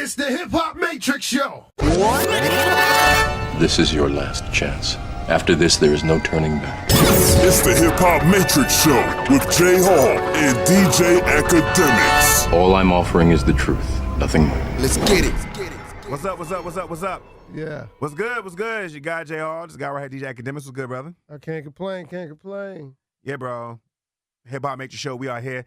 It's the HipHopMatrixShow. This is your last chance. After this, there is no turning back. It's the HipHopMatrixShow with J.Hall and DJ Akademiks. All I'm offering is the truth, nothing more. Let's get it. What's up, what's up, what's up, what's up? Yeah. What's good, what's good? It's your guy, J.Hall. This guy right here, DJ Akademiks. What's good, brother? I can't complain, can't complain. Yeah, bro. HipHopMatrixShow, we are here.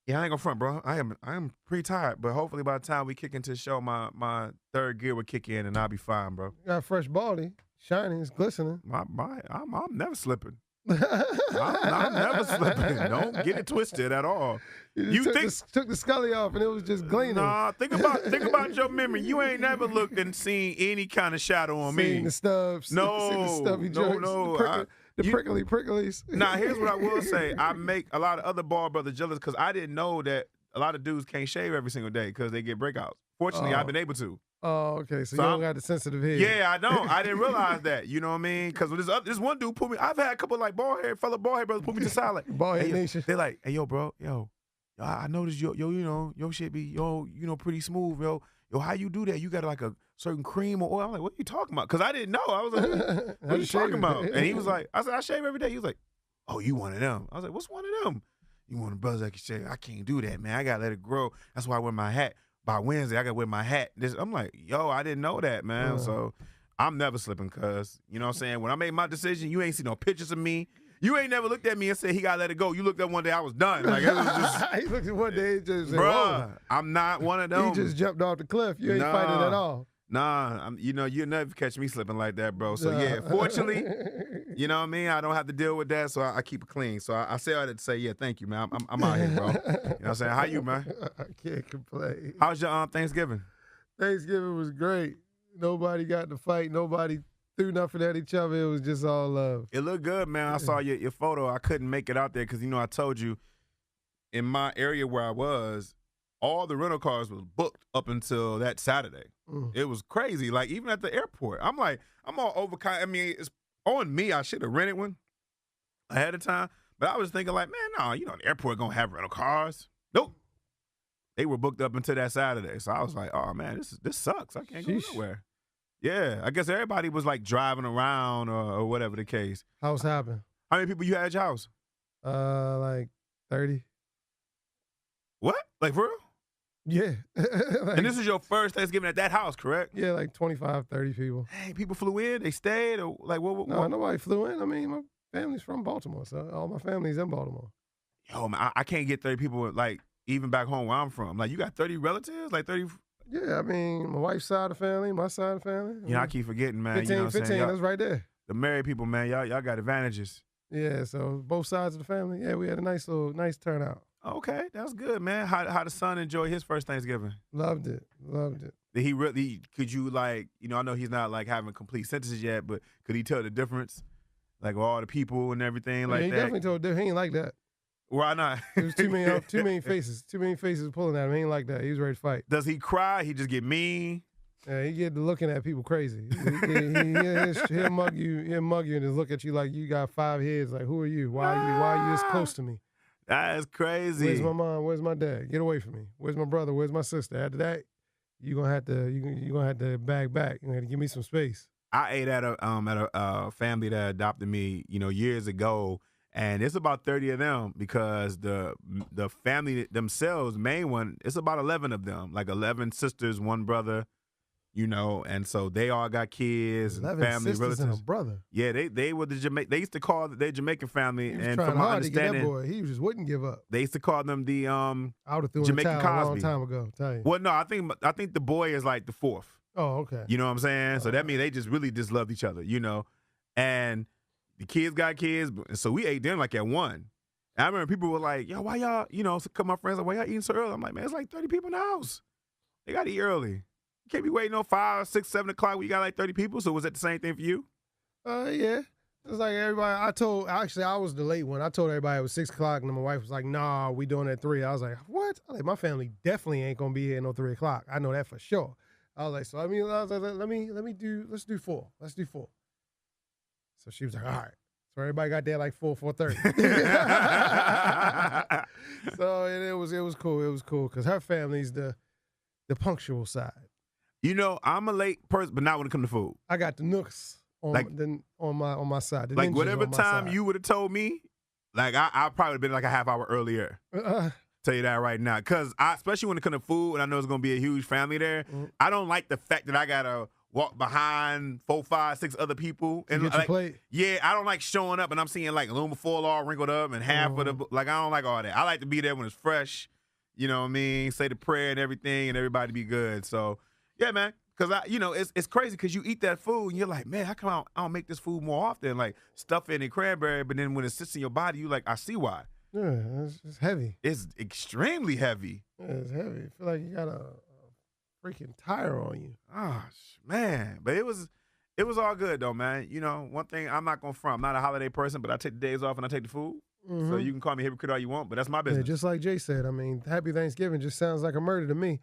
Yeah, I ain't gonna front, bro. I am pretty tired, but hopefully by the time we kick into the show, my third gear will kick in and I'll be fine, bro. You got a fresh baldy, shining, it's glistening. I'm never slipping. I'm never slipping. Don't get it twisted at all. You took the scully off and it was just gleaming. Nah, think about your memory. You ain't never looked and seen any kind of shadow on me. Seen the stubs. No, seen the stubby joints, no. The pricklies. Now, here's what I will say. I make a lot of other ball brothers jealous because I didn't know that a lot of dudes can't shave every single day because they get breakouts. Fortunately, I've been able to. Oh, okay. So you don't got the sensitive head. Yeah, I don't. I didn't realize that. You know what I mean? Because this one dude put me. I've had a couple like fellow bald head brothers put me to the side like bald head nation. They're like, hey, yo, bro, I noticed your shit be pretty smooth, yo. Yo, how you do that? You got like a certain cream or oil? I'm like, what are you talking about? Because I didn't know. I was like, what are you talking about? And he was like, I said, I shave every day. He was like, oh, you one of them. I was like, what's one of them? You one of the brothers that can shave? I can't do that, man. I got to let it grow. That's why I wear my hat. By Wednesday, I got to wear my hat. I'm like, yo, I didn't know that, man. So I'm never slipping, cuz. You know what I'm saying? When I made my decision, you ain't see no pictures of me. You ain't never looked at me and said he got to let it go. You looked up one day, I was done. Like, it was just. He looked at one day and just said, bruh, I'm not one of them. He just jumped off the cliff. You ain't fighting at all. Nah, you'll never catch me slipping like that, bro. So, yeah, fortunately, you know what I mean? I don't have to deal with that, so I keep it clean. So I say all that to say, yeah, thank you, man. I'm out here, bro. You know what I'm saying? How you, man? I can't complain. How's your Thanksgiving? Thanksgiving was great. Nobody got to fight. Nobody threw nothing at each other. It was just all love. It looked good, man. I saw your photo. I couldn't make it out there because, I told you in my area where I was, all the rental cars was booked up until that Saturday. It was crazy. Like, even at the airport. I'm like, I'm all overcome. I mean, it's on me. I should have rented one ahead of time. But I was thinking like, man, no, the airport going to have rental cars. Nope. They were booked up until that Saturday. So I was like, oh, man, this sucks. I can't go nowhere. Yeah, I guess everybody was like driving around or whatever the case. House happened. How many people you had at your house? Like 30. What? Like for real? Yeah. And this is your first Thanksgiving at that house, correct? Yeah, like 25, 30 people. Hey, people flew in? They stayed? Or like what? No, nobody flew in. I mean, my family's from Baltimore, so all my family's in Baltimore. Yo, man, I can't get 30 people, like, even back home where I'm from. Like, you got 30 relatives? Like 30? Yeah, I mean, my wife's side of the family, my side of the family. I keep forgetting, man. 15, you know what 15, that's right there. The married people, man, y'all got advantages. Yeah, so both sides of the family, yeah, we had a nice turnout. Okay, that's good, man. How the son enjoy his first Thanksgiving? Loved it. Did he really, could you like, I know he's not like having complete sentences yet, but could he tell the difference? Like with all the people and everything like he that? He definitely told he ain't like that. Why not? It was too many faces. Too many faces pulling at him. He ain't like that. He was ready to fight. Does he cry? He just get mean? Yeah, he get to looking at people crazy. He'll mug you and just look at you like you got 5 heads. Like, who are you? Why are you this close to me? That is crazy. Where's my mom? Where's my dad? Get away from me. Where's my brother? Where's my sister? After that, you're gonna have to bag back. You're gonna have to give me some space. I ate at a family that adopted me, years ago, and it's about 30 of them because the family themselves, main one, it's about 11 of them, like 11 sisters, 1 brother. And so they all got kids, and family, relatives. And a brother. Yeah, they were they used to call their Jamaican family, and from my understanding, that boy, he just wouldn't give up. They used to call them the I would have threw Jamaican in the Cosby. towel a long time ago. Tell you. Well, no, I think the boy is like the 4th. Oh, okay. You know what I'm saying? So that means they just really just loved each other, And the kids got kids, so we ate dinner like at 1. And I remember people were like, yo, why y'all, so a couple of my friends like, why y'all eating so early? I'm like, man, it's like 30 people in the house. They got to eat early. You can't be waiting on 5, 6, 7 o'clock when you got like 30 people. So was that the same thing for you? Yeah. It's like everybody, I was the late one. I told everybody it was 6 o'clock, and then my wife was like, nah, we doing it at 3. I was like, what? My family definitely ain't going to be here at no 3 o'clock. I know that for sure. I was like, let's do 4. Let's do 4. So she was like, all right. So everybody got there like 4:30. So it was cool. It was cool because her family's the the punctual side. You know, I'm a late person, but not when it comes to food. I got the nooks on my side. The Like ninjas whatever on my time side. you would have told me, like I probably been like a half hour earlier. Tell you that right now, because especially when it comes to food, and I know it's gonna be a huge family there. I don't like the fact that I gotta walk behind 4, 5, 6 other people and get your like, plate. yeah, I don't like showing up and I'm seeing like aluminum foil all wrinkled up and half of the like. I don't like all that. I like to be there when it's fresh. You know what I mean? Say the prayer and everything, and everybody be good. So yeah, man. Because it's crazy because you eat that food and you're like, man, how come I don't make this food more often? Like stuff it in cranberry, but then when it sits in your body, you like, I see why. Yeah, it's heavy. It's extremely heavy. Yeah, it's heavy. I feel like you got a freaking tire on you. Oh man, but it was all good though, man. You know, one thing I'm not gonna front. I'm not a holiday person, but I take the days off and I take the food. So you can call me a hypocrite all you want, but that's my business. Yeah, just like Jay said. I mean, Happy Thanksgiving just sounds like a murder to me.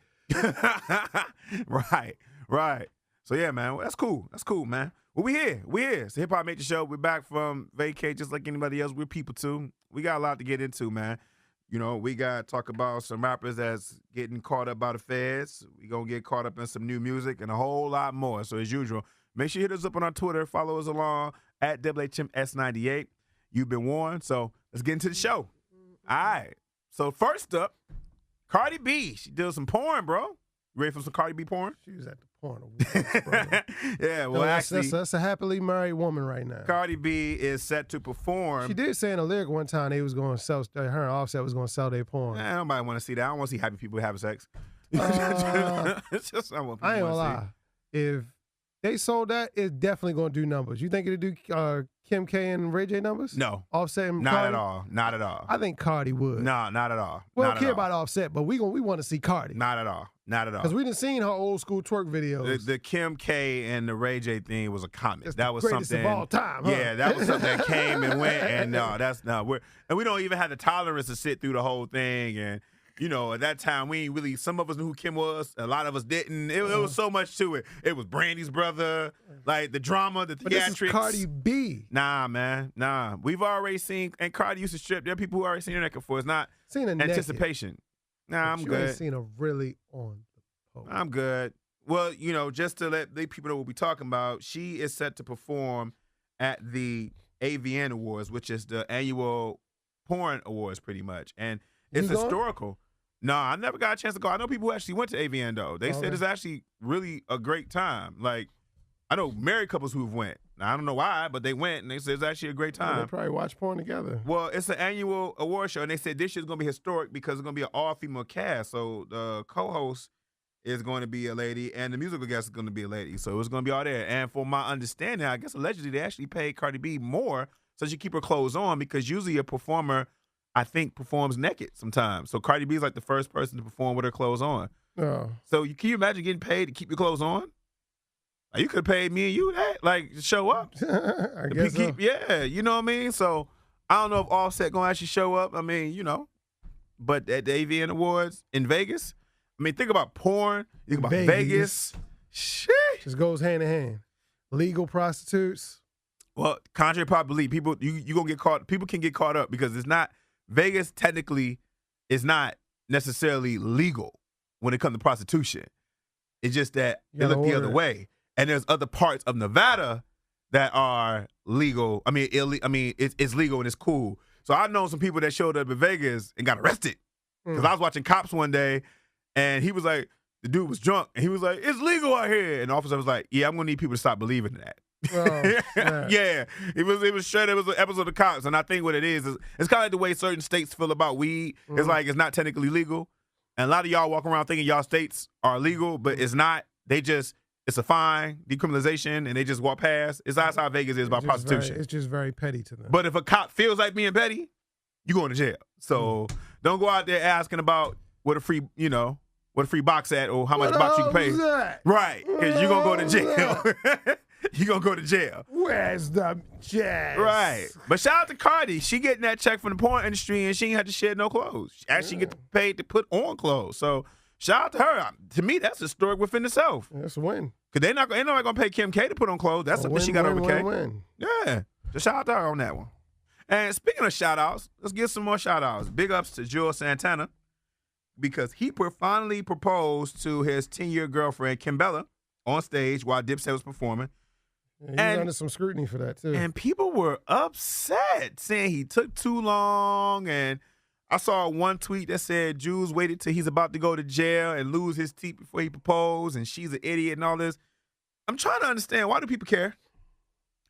Right. So yeah, man, well, that's cool. That's cool, man. Well, we here. It's the HipHopMatrixShow. We're back from vacay just like anybody else. We're people too. We got a lot to get into, man. You know, we got to talk about some rappers that's getting caught up by the feds. We going to get caught up in some new music and a whole lot more. So as usual, make sure you hit us up on our Twitter. Follow us along at WHMS98. You've been warned. So let's get into the show. All right. So first up, Cardi B. She did some porn, bro. You ready for some Cardi B porn? She was at the porn awards, brother. Yeah, well, actually, that's a happily married woman right now. Cardi B is set to perform. She did say in a lyric one time they was going to sell, her and Offset was going to sell their porn. Nobody want to see that. I don't want to see happy people having sex. It's just not what people I ain't gonna wanna lie. If they sold that, it's definitely going to do numbers. You think it'd do Kim K and Ray J numbers? No. Offset and Not Cardi? at all. Not at all. I think Cardi would. No, not at all. We Not don't at care all. about Offset, but we want to see Cardi. Not at all. Not at all. Because we done seen her old school twerk videos. The Kim K and the Ray J thing was a comic. That's that the was greatest something of all time, huh? Yeah, that was something that came and went, and we don't even have the tolerance to sit through the whole thing. And you know, at that time, we ain't really. Some of us knew who Kim was. A lot of us didn't. It was so much to it. It was Brandy's brother, like the drama, the theatrics. But this is Cardi B. Nah, man, nah. We've already seen, and Cardi used to strip. There are people who already seen her naked before. It's not Seen her anticipation. Nah, I'm you good. ain't seen her really on the post. I'm good. Well, you know, just to let the people know what we're talking about, she is set to perform at the AVN Awards, which is the annual porn awards, pretty much, and it's You going? historical. No, I never got a chance to go. I know people who actually went to AVN though. They said it's actually really a great time. Like, I know married couples who've went. Now, I don't know why, but they went and they said it's actually a great time. They probably watch porn together. Well, it's an annual award show, and they said this year's gonna be historic because it's gonna be an all-female cast. So the co-host is going to be a lady, and the musical guest is going to be a lady. So it's going to be all there. And for my understanding, I guess allegedly they actually paid Cardi B more so she keep her clothes on because usually a performer, I think, performs naked sometimes. So Cardi B is like the first person to perform with her clothes on. Oh. So can you imagine getting paid to keep your clothes on? Like, you could have paid me and you that, like, to show up. I guess so. Yeah, you know what I mean? So I don't know if Offset going to actually show up. I mean, you know. But at the AVN Awards in Vegas, I mean, think about porn. You think about Vegas. Shit. Just goes hand in hand. Legal prostitutes. Well, contrary to popular belief, people you gonna get caught. People can get caught up because it's not Vegas. Technically, is not necessarily legal when it comes to prostitution. It's just that they look the other way, and there's other parts of Nevada that are legal. I mean, it's legal and it's cool. So I've known some people that showed up in Vegas and got arrested because I was watching Cops one day. And he was like, the dude was drunk, and he was like, it's legal out here. And the officer was like, yeah, I'm going to need people to stop believing in that. Oh, yeah. It was straight. It was an episode of Cops. And I think what it is it's kind of like the way certain states feel about weed. It's like it's not technically legal. And a lot of y'all walk around thinking y'all states are legal, but it's not. It's a fine, decriminalization, and they just walk past. That's how Vegas is about prostitution. It's just very petty to them. But if a cop feels like being petty, you going to jail. So don't go out there asking about what a free box at or how much box you can pay. Right, because you're going to go to jail. You're going to go to jail. Where's the jazz? Right. But shout out to Cardi. She getting that check from the porn industry, and she ain't had to shed no clothes. She actually get paid to put on clothes. So shout out to her. To me, that's historic within itself. That's a win. Because they're not going to pay Kim K to put on clothes. That's something she got over K. Win. Yeah. So shout out to her on that one. And speaking of shout outs, let's get some more shout outs. Big ups to Juelz Santana. because he finally proposed to his 10-year girlfriend, Kimbella, on stage while Dipset was performing. Yeah, he was under some scrutiny for that, too. And people were upset, saying he took too long. And I saw one tweet that said Juelz waited till he's about to go to jail and lose his teeth before he proposed, and she's an idiot and all this. I'm trying to understand, why do people care?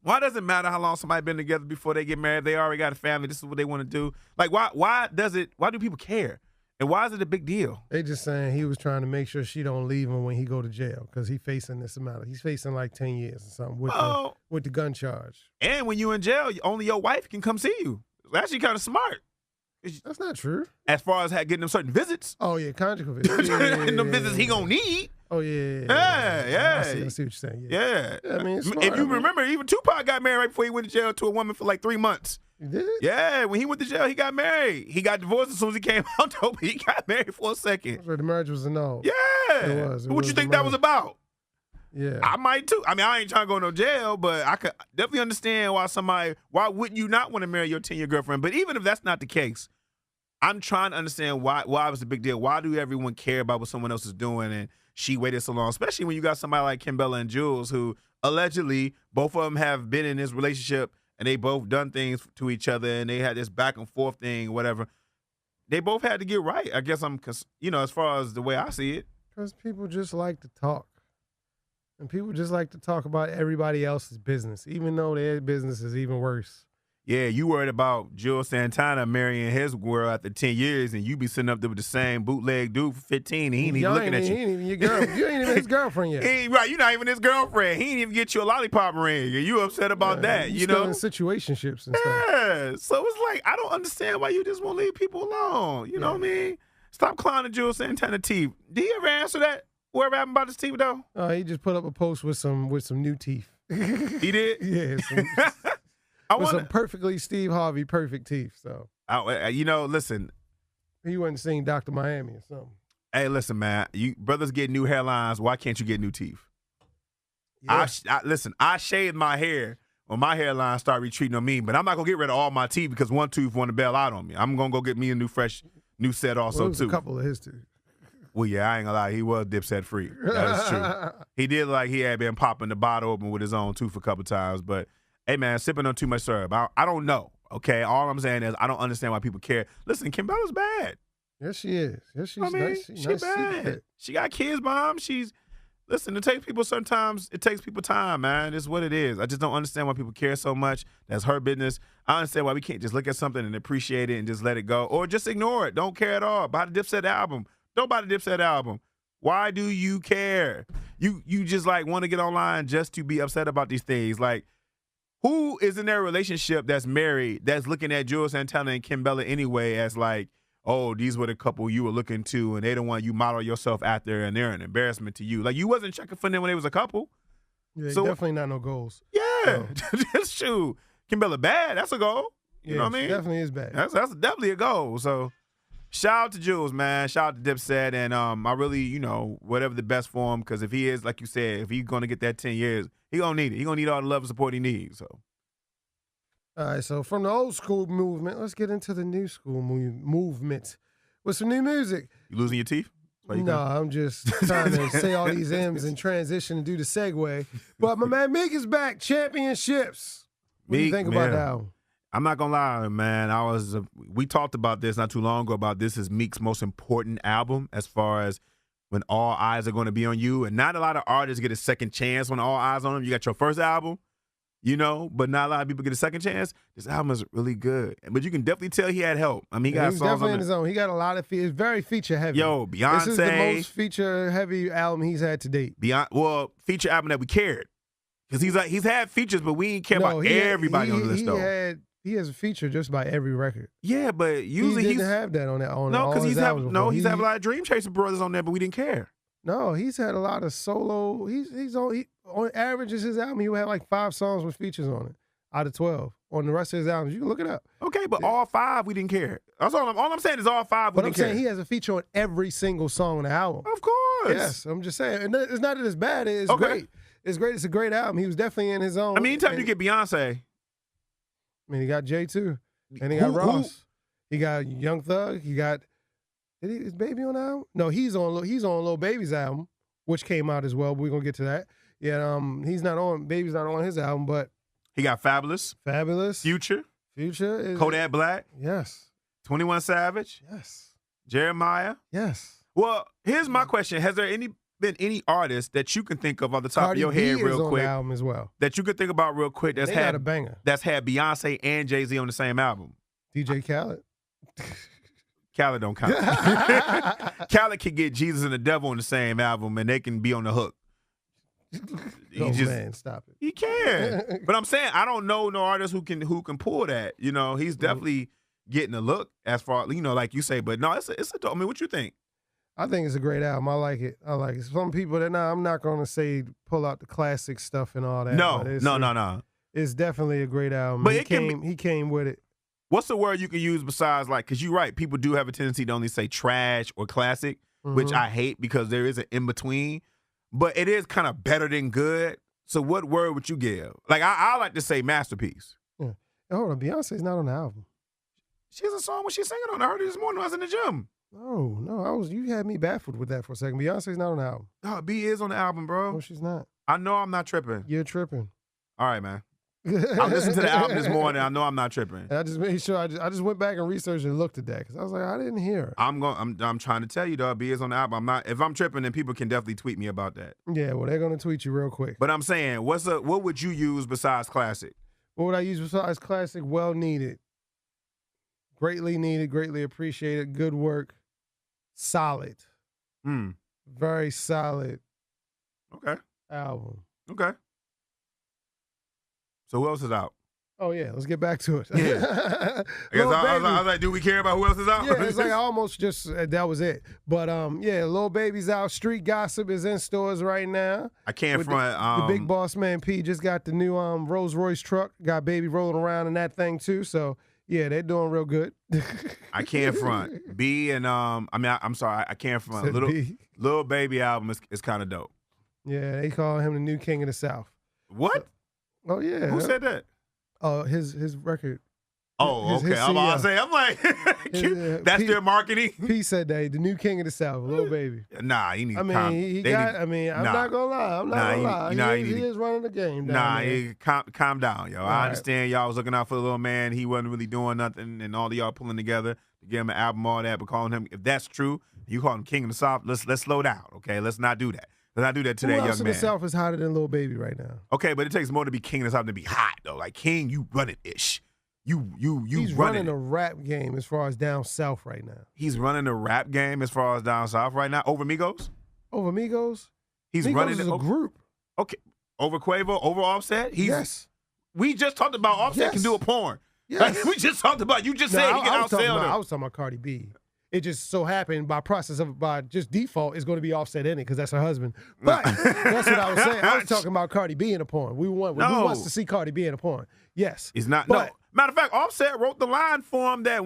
Why does it matter how long somebody been together before they get married? They already got a family. This is what they want to do. Like, why do people care? And why is it a big deal? They just saying he was trying to make sure she don't leave him when he go to jail because he's facing this amount. He's facing like 10 years or something with the gun charge. And when you in jail, only your wife can come see you. It's actually kind of smart. That's not true. As far as getting them certain visits. Oh, yeah, conjugal visits. Them visits he gonna need. Oh, yeah. Yeah. I see what you're saying. Yeah. I mean, it's smart. If you remember, even Tupac got married right before he went to jail to a woman for like 3 months. You did? Yeah, when he went to jail, he got married. He got divorced as soon as he came out, though, but he got married for a second. The marriage was a no. Yeah. It was. What you think that was about? Yeah. I might, too. I mean, I ain't trying to go no jail, but I could definitely understand why wouldn't you not want to marry your 10-year girlfriend? But even if that's not the case, I'm trying to understand why it was a big deal. Why do everyone care about what someone else is doing and she waited so long? Especially when you got somebody like Kimbella and Juelz, who allegedly both of them have been in this relationship and they both done things to each other and they had this back and forth thing, whatever. They both had to get right. I guess as far as the way I see it. Because people just like to talk. And people just like to talk about everybody else's business, even though their business is even worse. Yeah, you worried about Juelz Santana marrying his girl after 10 years, and you be sitting up there with the same bootleg dude for 15, and he ain't even looking at you. He ain't even your girl. You ain't even his girlfriend yet. Right, you're not even his girlfriend. He ain't even get you a lollipop ring, and you upset about that, you know? Still in situationships and stuff. Yeah, so it's like, I don't understand why you just won't leave people alone. You know what I mean? Stop clowning Juelz Santana teeth. Did he ever answer that? Whatever happened about his teeth, though? He just put up a post with some new teeth. He did? Yeah. Some perfectly Steve Harvey perfect teeth. So, listen. He wasn't seeing Dr. Miami or something. Hey, listen, man. You brothers get new hairlines. Why can't you get new teeth? Yeah. Listen, I shaved my hair when my hairline started retreating on me, but I'm not going to get rid of all my teeth because one tooth want to bail out on me. I'm going to go get me a new set also, it was too. A couple of his teeth. Well, yeah, I ain't going to lie. He was Dipset free. That's true. He did like he had been popping the bottle open with his own tooth a couple times, but hey, man, sipping on too much syrup. I don't know, okay? All I'm saying is I don't understand why people care. Listen, Kimbella's bad. Yes, she is. Yes, she's nice. She's bad. Secret. She got kids, Mom. Listen, it takes people time, man. It's what it is. I just don't understand why people care so much. That's her business. I understand why we can't just look at something and appreciate it and just let it go. Or just ignore it. Don't care at all. Buy the Dipset album. Don't buy the Dipset album. Why do you care? You just like want to get online just to be upset about these things. Like, who is in their relationship that's married that's looking at Juelz Santana and Kimbella anyway as like, oh, these were the couple you were looking to and they the one you model yourself after and they're an embarrassment to you. Like, you wasn't checking for them when they was a couple. Yeah, so, definitely not no goals. Yeah, that's true. Kimbella bad, that's a goal. You know what I mean? Definitely is bad. That's definitely a goal. So shout out to Juelz, man. Shout out to Dipset. And I really, whatever the best for him, because if he is, like you said, if he's going to get that 10 years, he going to need it. He going to need all the love and support he needs. So. All right, so from the old school movement, let's get into the new school movement with some new music. You losing your teeth? No, I'm just trying to say all these M's and transition and do the segue. But my man Meek is back. Championships. What do you think about that album? I'm not gonna lie, man. We talked about this not too long ago about this is Meek's most important album as far as when all eyes are going to be on you, and not a lot of artists get a second chance when all eyes on them. You got your first album, but not a lot of people get a second chance. This album is really good, but you can definitely tell he had help. I mean, he got songs definitely on in his own. He got a lot of it's very feature heavy. Yo, Beyonce. This is the most feature heavy album he's had to date. Feature album that we cared. Because he's had features, but we ain't care about everybody on the list, though. He has a feature just by every record. Yeah, but usually he didn't have that on that. No, because he's had a lot of Dream Chaser brothers on there, but we didn't care. No, he's had a lot of solo. On average, his album, he would have like 5 songs with features on it out of 12. On the rest of his albums, you can look it up. Okay, but all 5 we didn't care. That's all I'm saying is all 5 we didn't care. But I'm saying he has a feature on every single song on the album. Of course. Yes, I'm just saying. And it's not that it's bad. It's great. It's great. It's a great album. He was definitely in his own. I mean, anytime you get Beyonce. I mean, he got Jay too. And he got Ross. He got Young Thug. He got Is Baby on the album? No, he's on Lil Baby's album, which came out as well. We're gonna get to that. Yeah, he's not on. Baby's not on his album, but he got Fabulous, Future is Kodak Black, yes, 21 Savage, yes, Jeremiah, yes. Well, here's my question: has there been any artist that you can think of on the top Cardi of your head, B real is on quick, the album as well, that you could think about real quick? That's they had got a banger. That's had Beyonce and Jay-Z on the same album. DJ Khaled. Khaled don't count. Khaled can get Jesus and the Devil on the same album, and they can be on the hook. Man, stop it. He can, but I'm saying I don't know no artist who can pull that. You know, he's definitely getting a look as far like you say. But no, it's a. I mean, what you think? I think it's a great album. I like it. Some people that I'm not going to say pull out the classic stuff and all that. No. It's definitely a great album. But he came with it. What's the word you can use besides because you're right, people do have a tendency to only say trash or classic, which I hate because there is an in-between, but it is kind of better than good. So what word would you give? Like, I like to say masterpiece. Yeah. Hold on, Beyonce's not on the album. She has a song when she's singing on it. I heard it this morning when I was in the gym. No, you had me baffled with that for a second. Beyonce's not on the album. Oh, B is on the album, bro. No, she's not. I know I'm not tripping. You're tripping. All right, man. I listened to the album this morning. I know I'm not tripping. And I just made sure. I just went back and researched and looked at that because I was like, I didn't hear her. I'm trying to tell you, though. B is on the album. I'm not. If I'm tripping, then people can definitely tweet me about that. Yeah, well, they're gonna tweet you real quick. But I'm saying, what would you use besides classic? What would I use besides classic? Well needed, greatly appreciated. Good work, solid, very solid. Okay. Album. Okay. So who else is out? Oh, yeah. Let's get back to it. Yeah. I was like, do we care about who else is out? Yeah, it's like I almost just, that was it. But, yeah, Lil Baby's out. Street Gossip is in stores right now. I can't front. The big boss man P just got the new Rolls Royce truck. Got Baby rolling around in that thing, too. So, yeah, they're doing real good. I can't front. B and, I'm sorry. I can't front. Lil Baby album is kind of dope. Yeah, they call him the new king of the South. What? Oh, yeah. Who said that? His record. Oh, okay. I'm like, that's their marketing. He said that, the new king of the South, Lil Baby. Nah, he needs I'm not gonna lie. He is running the game down there. Calm down, yo. I understand y'all was looking out for the little man. He wasn't really doing nothing, and all of y'all pulling together to give him an album, all that, but calling him, if that's true, you call him king of the South, let's slow down, okay? Let's not do that. Let's not do that to that young man. Who else in the South is hotter than Lil Baby right now? Okay, but it takes more to be king of the South than to be hot, though. Like, king, you run it-ish. He's running the rap game as far as down south right now. He's running the rap game as far as down south right now. Over Migos? Over Migos? He's Migos running is a group. Okay. Over Quavo? Over Offset? Yes. We just talked about Offset can do a porn. Yes. Like, we just talked about, you just said he can outsell them. I was talking about Cardi B. It just so happened by just default is going to be Offset in it because that's her husband. But that's what I was saying. I was talking about Cardi B in a porn. Who wants to see Cardi B in a porn? Yes. He's not. No. Matter of fact, Offset wrote the line for him that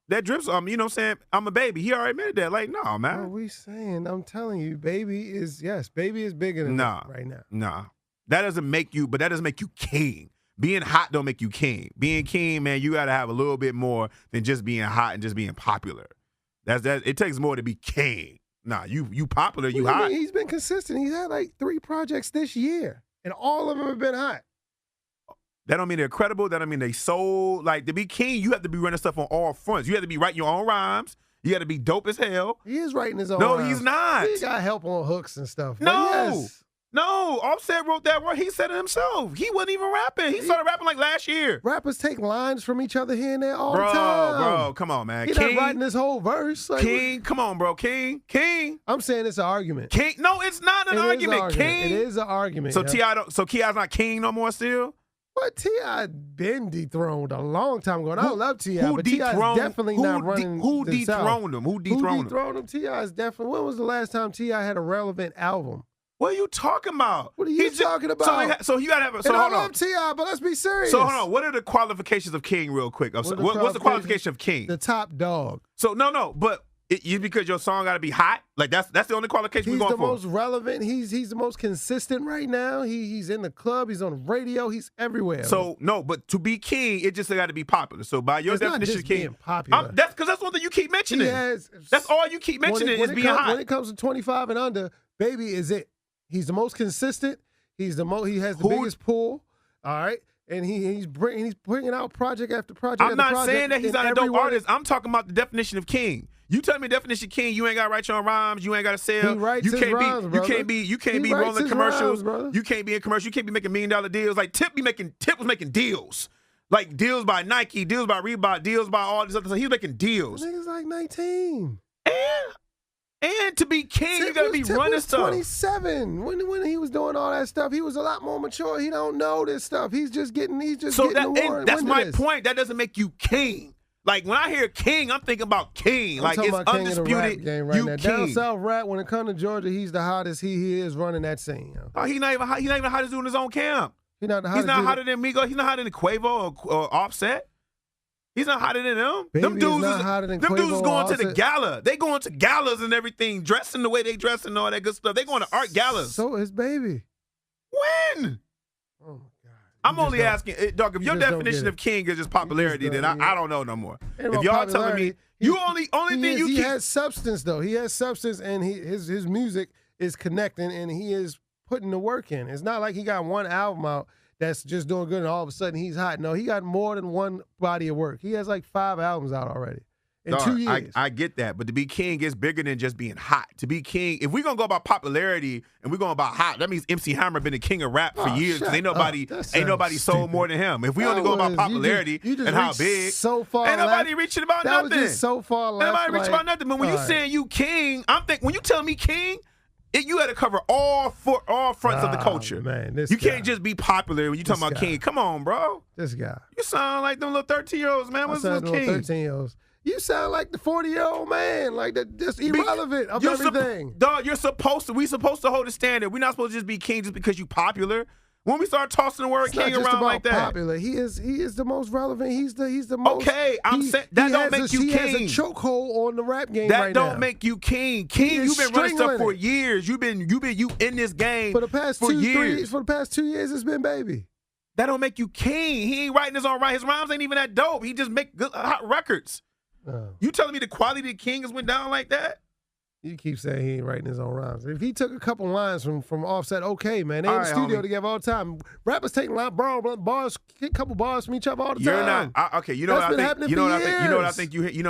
drips. You know what I'm saying? I'm a baby. He already admitted that. Like, no, man. What are we saying? I'm telling you, Baby is bigger than that right now. Nah. That doesn't make you king. Being hot don't make you king. Being king, man, you got to have a little bit more than just being hot and just being popular. It takes more to be king. Nah, you popular, you hot. He's been consistent. He's had like 3 projects this year, and all of them have been hot. That don't mean they're credible. That don't mean they sold. Like, to be king, you have to be running stuff on all fronts. You have to be writing your own rhymes. You got to be dope as hell. He is writing his own rhymes. No, he's not. He got help on hooks and stuff. No. No, Offset wrote that word. He said it himself. He wasn't even rapping. He started rapping like last year. Rappers take lines from each other here and there all the time. Bro, come on, man. He's not writing this whole verse. Like, King, come on, bro. King. I'm saying it's an argument. King. No, it's not an argument. King. It is an argument. So T.I.'s not king no more still? But T.I. been dethroned a long time ago. And I love T.I., but T.I.'s definitely not running Who the dethroned him? Who dethroned him? T.I.'s definitely. When was the last time T.I. had a relevant album? What are you talking about? What are you talking about? So you gotta have. So and hold I love T.I., but let's be serious. So hold on. What are the qualifications of king, real quick? What's the qualification of king? The top dog. So no. But Because your song got to be hot? Like, that's the only qualification we're going for. He's the most relevant. He's the most consistent right now. He's in the club. He's on the radio. He's everywhere. So, no, but to be king, it just got to be popular. So, by your definition, king. Being popular. That's because that's one thing you keep mentioning. That's all you keep mentioning is being hot. When it comes to 25 and under, Baby is it. He's the most consistent. He has the biggest pull. All right. And he's bringing out project after project. I'm not saying that he's not a dope artist. I'm talking about the definition of king. You tell me the definition of king, you ain't got to write your own rhymes. You ain't got to sell. He writes his rhymes, brother. You can't be rolling commercials. You can't be in commercials. You can't be making $1 million deals. Like Tip was making deals. Like deals by Nike, deals by Reebok, deals by all this other stuff. He was making deals. Nigga's like 19. And to be king, you gotta be running stuff. 27 when he was doing all that stuff. He was a lot more mature. He don't know this stuff. He's just getting that's my point. That doesn't make you king. Like when I hear king, I'm thinking about king. Like it's undisputed. You king. Down south rap. When it comes to Georgia, he's the hottest. He is running that scene. Yo. Oh, he's not even the hottest dude in his own camp. He's not hotter than Migos. He's not hotter than Quavo or Offset. He's not hotter than them. Baby them dudes is going to the gala. They going to galas and everything, dressing the way they dress and all that good stuff. They going to art galas. So is Baby. When? Oh my God. I'm only asking, dog. If your definition of king is just popularity, then I don't know no more. If y'all telling me he has substance though. He has substance, and his music is connecting, and he is putting the work in. It's not like he got one album out that's just doing good and all of a sudden he's hot. No, he got more than one body of work. He has like 5 albums out already in 2 years. I get that, but to be king is bigger than just being hot. To be king, if we're going to go about popularity and we're going about hot, that means MC Hammer been the king of rap for years because ain't nobody sold more than him. If we only go about popularity and how big, so far ain't nobody reaching about nothing. That was just so far left. Ain't nobody reaching about nothing. But when you saying you king, when you tell me king, you had to cover all fronts of the culture. Man, you can't just be popular when you talking about king. Come on, bro. This guy. You sound like them little 13-year-olds, man. What's this king? 13-year-olds. You sound like the 40-year-old man, like just irrelevant of everything. Dog, we supposed to hold a standard. We're not supposed to just be king just because you popular. When we start tossing the word king around like that, popular. He is the most relevant. He's the most. Okay, I'm saying that don't make you king. He has a chokehold on the rap game that right now. That don't make you king. King, you've been running stuff for years. You in this game for the past for years. For the past 2 years, it's been Baby. That don't make you king. He ain't writing his own rhymes. His rhymes ain't even that dope. He just make good hot records. You telling me the quality of king has went down like that? You keep saying he ain't writing his own rhymes. If he took a couple lines from Offset, okay, man. They in the studio together all the time. Rappers taking borrow bars, get a couple bars from each other all the time. You're not okay. You know what I think? You know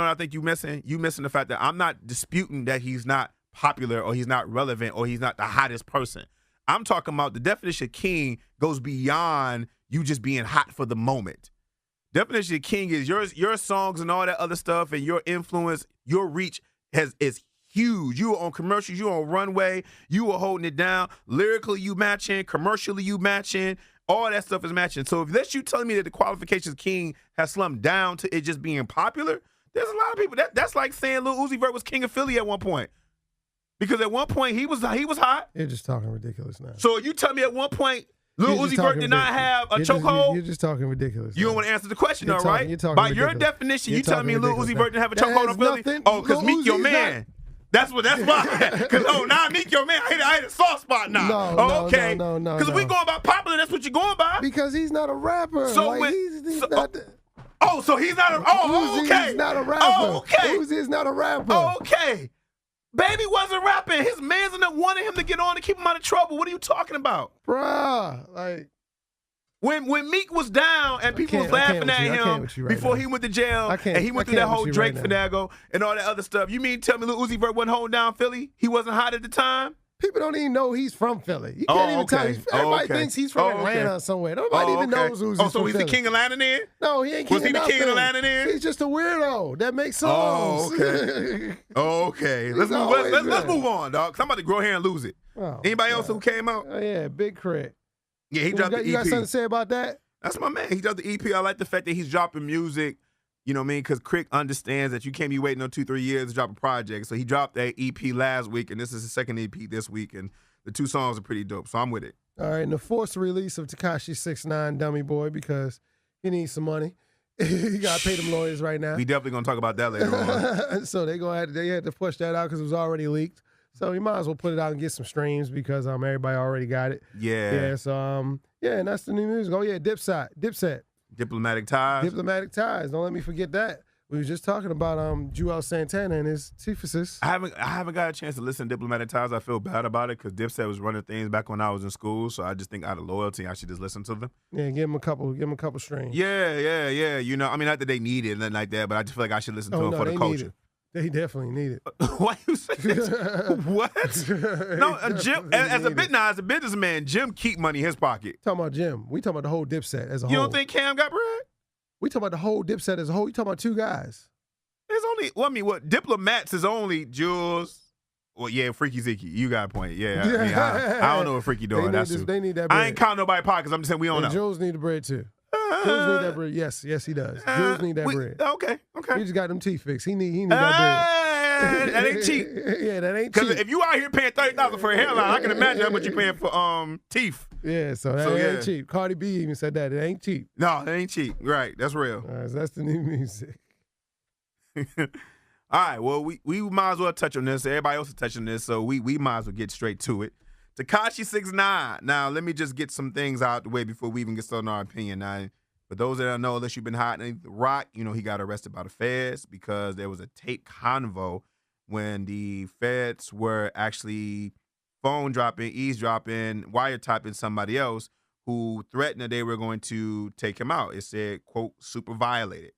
what I think you missing? You missing the fact that I'm not disputing that he's not popular or he's not relevant or he's not the hottest person. I'm talking about the definition of king goes beyond you just being hot for the moment. Definition of king is your songs and all that other stuff and your influence, your reach is huge. You were on commercials, you were on runway, you were holding it down. Lyrically, you matching, commercially, you matching. All that stuff is matching. So if that's you telling me that the qualifications king has slumped down to it just being popular, there's a lot of people that's like saying Lil Uzi Vert was king of Philly at one point. Because at one point he was hot. You're just talking ridiculous now. So you tell me at one point Lil Uzi Vert did not have a chokehold? You're just talking ridiculous. You don't want to answer the question, though, right? By your definition, you telling me Lil Uzi Vert didn't have a chokehold on Philly? Oh, because Meek your man. That's why. Because now Meek your man. I hit a soft spot now. No, okay. No. Because if we going by popular, that's what you're going by. Because he's not a rapper. So like, he's not. So he's not a. Oh, okay. He's not a rapper. Oh, okay. Uzi is not a rapper. Oh, okay. Baby wasn't rapping. His man's in there wanting him to get on to keep him out of trouble. What are you talking about, bruh? Like. When Meek was down and people was laughing at him before he went to jail and he went through that whole Drake finagle and all that other stuff, you mean tell me Lil Uzi Vert wasn't holding down Philly? He wasn't hot at the time? People don't even know he's from Philly. You can't even tell. Everybody thinks he's from Atlanta or somewhere. Nobody even knows Uzi's from so he's Philly. the king of Atlanta then? No, he ain't king of nothing. Was he the king of Atlanta then? He's just a weirdo that makes songs. Oh, okay. Let's move on, dog, because I'm about to grow hair and lose it. Anybody else who came out? Oh, yeah, Big Crit. Yeah, he dropped the EP. You got something to say about that? That's my man. He dropped the EP. I like the fact that he's dropping music, you know what I mean? Because Crick understands that you can't be waiting on 2-3 years to drop a project. So he dropped that EP last week, and this is his second EP this week, and the 2 songs are pretty dope. So I'm with it. All right, and the forced release of Tekashi 6ix9ine Dummy Boy because he needs some money You got to pay them lawyers right now. We definitely going to talk about that later on. So they had to push that out because it was already leaked. So you might as well put it out and get some streams because everybody already got it. Yeah. Yeah. So and that's the new music. Oh yeah, Dipset. Diplomatic ties. Diplomatic ties. Don't let me forget that. We were just talking about Juelz Santana and his thesis. I haven't got a chance to listen to Diplomatic Ties. I feel bad about it because Dipset was running things back when I was in school, so I just think out of loyalty I should just listen to them. Yeah, give him a couple streams. Yeah. You know, I mean, not that they need it and nothing like that, but I just feel like I should listen to them for the culture. They definitely need it. Why you say that? What? No, Jim. As a businessman, Jim keep money in his pocket. Talking about Jim. We talking about the whole Dipset as a whole. You don't think Cam got bread? We talking about the whole Dipset as a whole. You talking about two guys? There's only. Well, I mean, what Diplomats is only Juelz. Well, yeah, Freaky Zeke. You got a point. Yeah, I don't know what Freaky doing. They need that bread. I ain't counting nobody's pockets. I'm just saying we don't know. Juelz need the bread too. Juelz need that bread. Yes, he does. Juelz need that bread. Okay. He just got them teeth fixed. He need that bread. That ain't cheap. Yeah, that ain't cheap. Because if you out here paying $30,000 for a hairline, I can imagine how much you paying for teeth. Yeah, so that ain't cheap. Cardi B even said that. It ain't cheap. No, it ain't cheap. Right, that's real. All right, so that's the new music. All right, well, we might as well touch on this. Everybody else is touching this, so we might as well get straight to it. Tekashi 6ix9ine. Now, let me just get some things out the way before we even get started on our opinion. Now, for those that don't know, unless you've been hiding in the rock, you know, he got arrested by the feds because there was a tape convo when the feds were actually phone dropping, eavesdropping, wiretapping somebody else who threatened that they were going to take him out. It said, quote, super violated,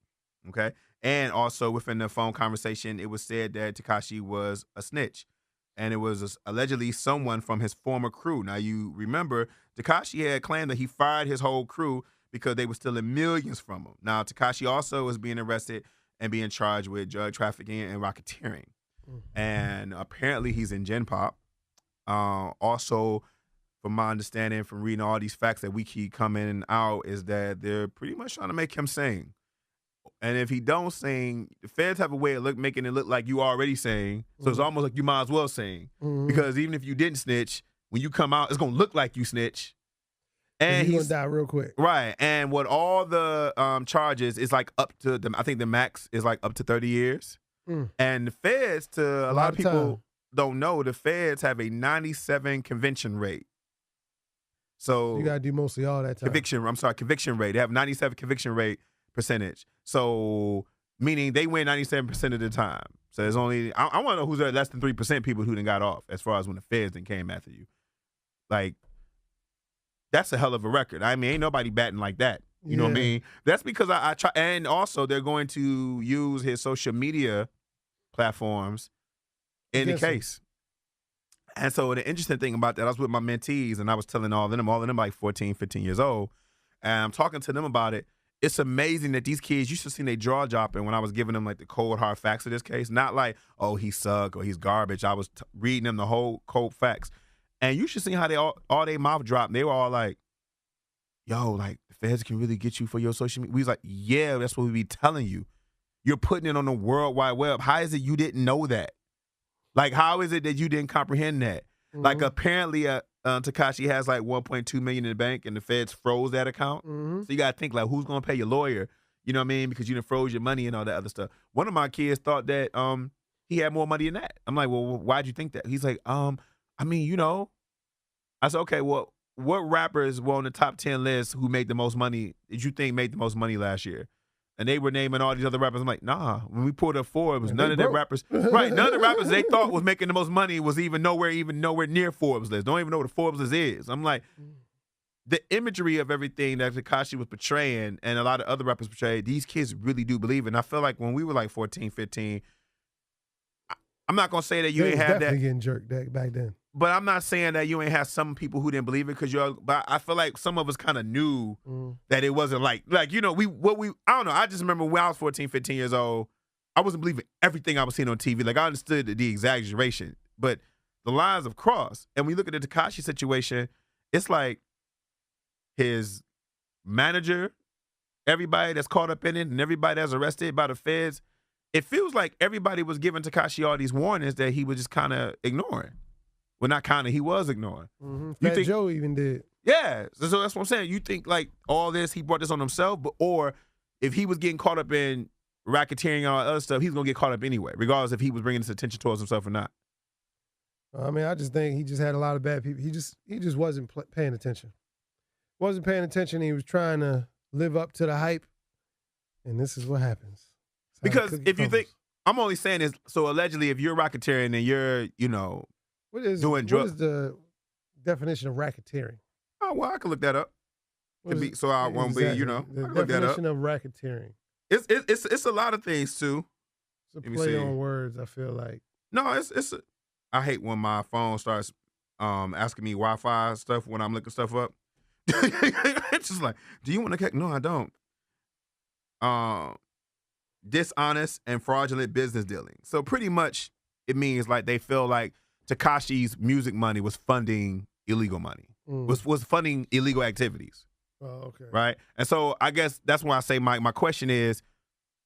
okay? And also within the phone conversation, it was said that Tekashi was a snitch. And it was allegedly someone from his former crew. Now, you remember, Tekashi had claimed that he fired his whole crew because they were stealing millions from him. Now, Tekashi also is being arrested and being charged with drug trafficking and racketeering. And apparently he's in Gen Pop. Also, from my understanding, from reading all these facts that we keep coming out, is that they're pretty much trying to make him sing. And if he don't sing, the feds have a way of making it look like you already sang. So it's almost like you might as well sing. Because even if you didn't snitch, when you come out, it's going to look like you snitch. And he's going to die real quick. Right. And what all the charges is like up to, I think the max is like up to 30 years. And the feds, to a lot of people don't know, the feds have a 97 conviction rate. So you got to do mostly all that time. Conviction rate. They have 97 conviction rate percentage. So meaning they win 97% of the time. So there's only, I want to know who's there less than 3% people who done got off as far as when the feds then came after you. Like, that's a hell of a record. I mean, ain't nobody batting like that. You know what I mean? That's because I try, and also they're going to use his social media platforms in the case. And so the interesting thing about that, I was with my mentees and I was telling all of them like 14, 15 years old, and I'm talking to them about it. It's amazing that these kids, you should have seen their jaw dropping when I was giving them like the cold hard facts of this case. Not like, oh, he suck or he's garbage. I was reading them the whole cold facts. And you should see how they all their mouth dropped. They were all like, yo, like, the feds can really get you for your social media. We was like, yeah, that's what we be telling you. You're putting it on the World Wide Web. How is it you didn't know that? Like, how is it that you didn't comprehend that? Like, apparently Tekashi has like 1.2 million in the bank and the feds froze that account. So you got to think, like, who's going to pay your lawyer? You know what I mean? Because you done froze your money and all that other stuff. One of my kids thought that he had more money than that. I'm like, well, why'd you think that? He's like, I mean, you know. I said, okay, well, what rappers were on the top 10 list who made the most money, did you think made the most money last year? And they were naming all these other rappers. I'm like, nah. When we pulled up Forbes, none of the rappers, right? None of the rappers they thought was making the most money was even nowhere near Forbes list. Don't even know what a Forbes list is. I'm like, the imagery of everything that Tekashi was portraying and a lot of other rappers portrayed, these kids really do believe it. And I feel like when we were like 14, 15, I'm not gonna say that you ain't had that. Definitely getting jerked back then. But I'm not saying that you ain't have some people who didn't believe it but I feel like some of us kind of knew that it wasn't like, you know, I don't know. I just remember when I was 14, 15 years old, I wasn't believing everything I was seeing on TV. Like, I understood the exaggeration, but the lines have crossed. And when you look at the Tekashi situation, it's like his manager, everybody that's caught up in it, and everybody that's arrested by the feds, it feels like everybody was giving Tekashi all these warnings that he was just kind of ignoring. Well, not kind of, he was ignoring. Fat Joe even did. Yeah, so that's what I'm saying. You think like all this, he brought this on himself, or if he was getting caught up in racketeering and all that other stuff, he's gonna get caught up anyway, regardless if he was bringing this attention towards himself or not. I mean, I just think he just had a lot of bad people. He just wasn't paying attention. Wasn't paying attention. He was trying to live up to the hype, and this is what happens. Because if you think, I'm only saying this, so allegedly, if you're racketeering and you're, doing drugs. What is the definition of racketeering? Oh, well, I can look that up. So I won't be, I can look that up. The definition of racketeering. It's a lot of things too. It's a play on words, I feel like. No, I hate when my phone starts asking me Wi-Fi stuff when I'm looking stuff up. It's just like, do you want to? No, I don't. Dishonest and fraudulent business dealing. So pretty much it means like they feel like Tekashi's music money was funding illegal money, was funding illegal activities. Oh, okay. Right? And so I guess that's why I say my question is,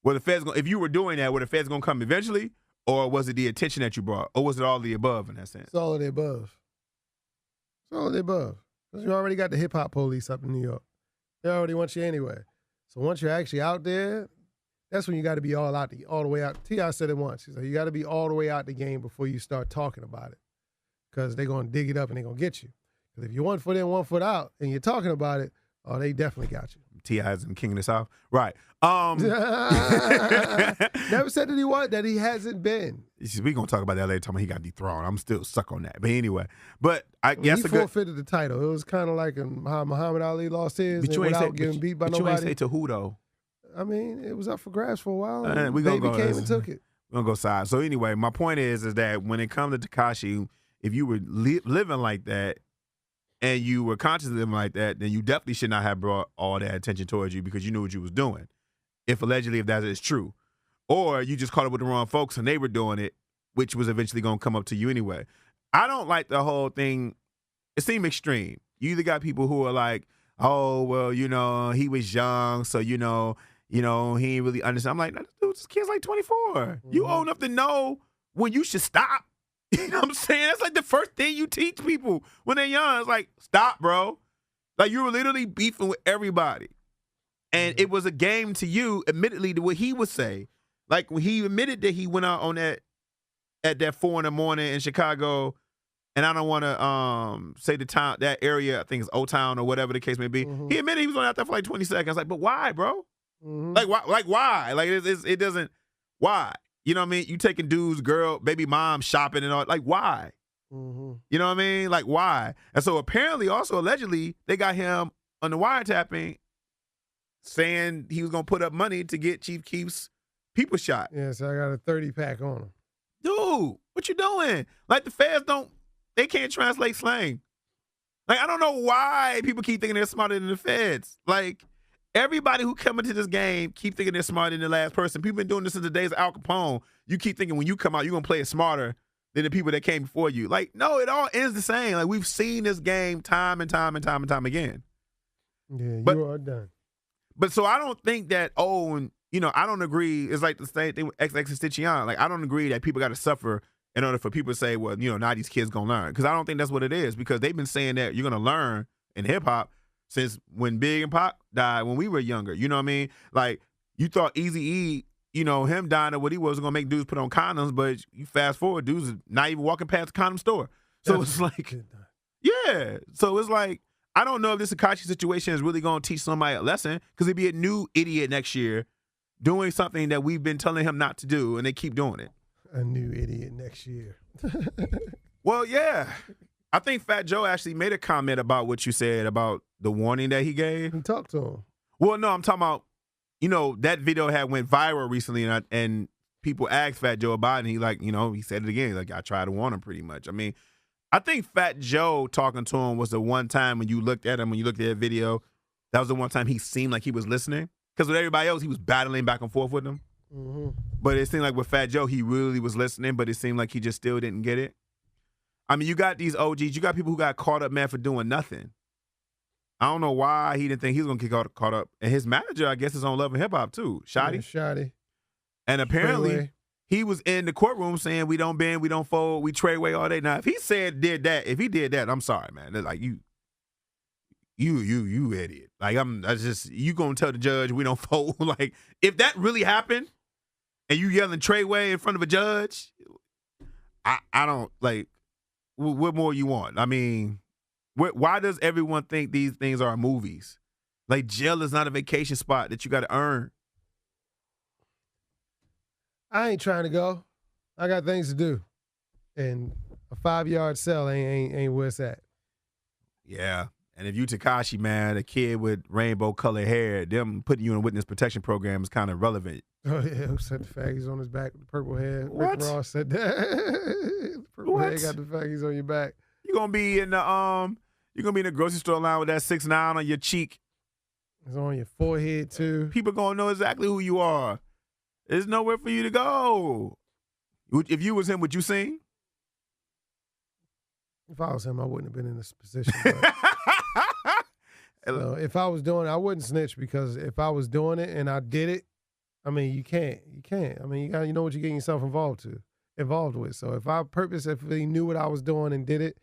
were the feds if you were doing that, were the feds going to come eventually? Or was it the attention that you brought? Or was it all of the above in that sense? It's all of the above. It's all of the above. Because you already got the hip-hop police up in New York. They already want you anyway. So once you're actually out there, that's when you got to be all the way out. T.I. said it once. He said, you got to be all the way out the game before you start talking about it. Because they're going to dig it up and they're going to get you. Because if you're 1 foot in, 1 foot out, and you're talking about it, oh, they definitely got you. T.I.'s in King of the South. Right. Never said that he hasn't been. We're going to talk about that later time he got dethroned. I'm still stuck on that. But anyway. But I guess he forfeited the title. It was kind of like how Muhammad Ali lost his without getting beat by nobody. But you ain't say to who, though? I mean, it was up for grabs for a while. Baby came and took it. We're going to go side. So anyway, my point is that when it comes to Tekashi, if you were living like that and you were consciously living like that, then you definitely should not have brought all that attention towards you because you knew what you was doing. If that is true. Or you just caught up with the wrong folks and they were doing it, which was eventually going to come up to you anyway. I don't like the whole thing. It seemed extreme. You either got people who are like, oh, well, he was young, so, he ain't really understand. I'm like, dude, this kid's like 24. Mm-hmm. You old enough to know when you should stop. You know what I'm saying? That's like the first thing you teach people when they're young. It's like, stop, bro. Like, you were literally beefing with everybody. And it was a game to you, admittedly, to what he would say. Like, when he admitted that he went out on at that 4 a.m. in Chicago, and I don't want to say the town, that area, I think it's Old Town or whatever the case may be. Mm-hmm. He admitted he was only out there for like 20 seconds. Like, but why, bro? Mm-hmm. Like why? Like, it doesn't, why? You know what I mean? You taking dudes, girl, baby mom shopping and all. Like, why? Mm-hmm. You know what I mean? Like, why? And so apparently, also allegedly, they got him on the wiretapping saying he was going to put up money to get Chief Keef's people shot. Yeah, so I got a 30-pack on him. Dude, what you doing? Like, the feds they can't translate slang. Like, I don't know why people keep thinking they're smarter than the feds. Like, everybody who come into this game keep thinking they're smarter than the last person. People been doing this since the days of Al Capone. You keep thinking when you come out, you're going to play it smarter than the people that came before you. Like, no, it all ends the same. Like, we've seen this game time and time and time and time again. Yeah, you are done. But so I don't think that, I don't agree. It's like the same thing with XXXTentacion. Like, I don't agree that people got to suffer in order for people to say, well, now these kids going to learn. Because I don't think that's what it is. Because they've been saying that you're going to learn in hip-hop since when Big and Pac died when we were younger. You know what I mean? Like, you thought Eazy-E, him dying of what he was going to make dudes put on condoms, but you fast forward, dudes are not even walking past the condom store. So it's like, yeah. So it's like, I don't know if this Tekashi situation is really going to teach somebody a lesson because he'd be a new idiot next year doing something that we've been telling him not to do, and they keep doing it. A new idiot next year. Well, yeah. I think Fat Joe actually made a comment about what you said about the warning that he gave. You talked to him. Well, no, I'm talking about, that video had went viral recently, and people asked Fat Joe about it, and he he said it again. Like, I tried to warn him pretty much. I mean, I think Fat Joe talking to him was the one time when you looked at him, when you looked at that video, that was the one time he seemed like he was listening. Because with everybody else, he was battling back and forth with them. Mm-hmm. But it seemed like with Fat Joe, he really was listening, but it seemed like he just still didn't get it. I mean, you got these OGs, you got people who got caught up, man, for doing nothing. I don't know why he didn't think he was going to get caught up. And his manager, I guess, is on Love and Hip Hop, too. Shotty. Yeah, Shotty. And apparently, he was in the courtroom saying, we don't bend, we don't fold, we trade away all day. Now, if he did that, I'm sorry, man. Like, you idiot. Like that's just you gonna tell the judge we don't vote. Like if that really happened, and you yelling Treyway in front of a judge, I don't like. What more you want? I mean, why does everyone think these things are movies? Like jail is not a vacation spot that you got to earn. I ain't trying to go. I got things to do, and a 5-yard cell ain't where it's at. Yeah. And if you Tekashi, man, a kid with rainbow colored hair, them putting you in a witness protection program is kind of relevant. Oh yeah, who said the faggies on his back with the purple hair? What? Rick Ross said that. The purple hair got the faggies on your back. You gonna be in the grocery store line with that 6ix9ine on your cheek. It's on your forehead too. People gonna know exactly who you are. There's nowhere for you to go. If you was him, would you sing? If I was him, I wouldn't have been in this position. So if I was doing it, I wouldn't snitch, because if I was doing it and I did it, I mean, you can't. I mean, you know what you're getting yourself involved with. So if I purposefully knew what I was doing and did it,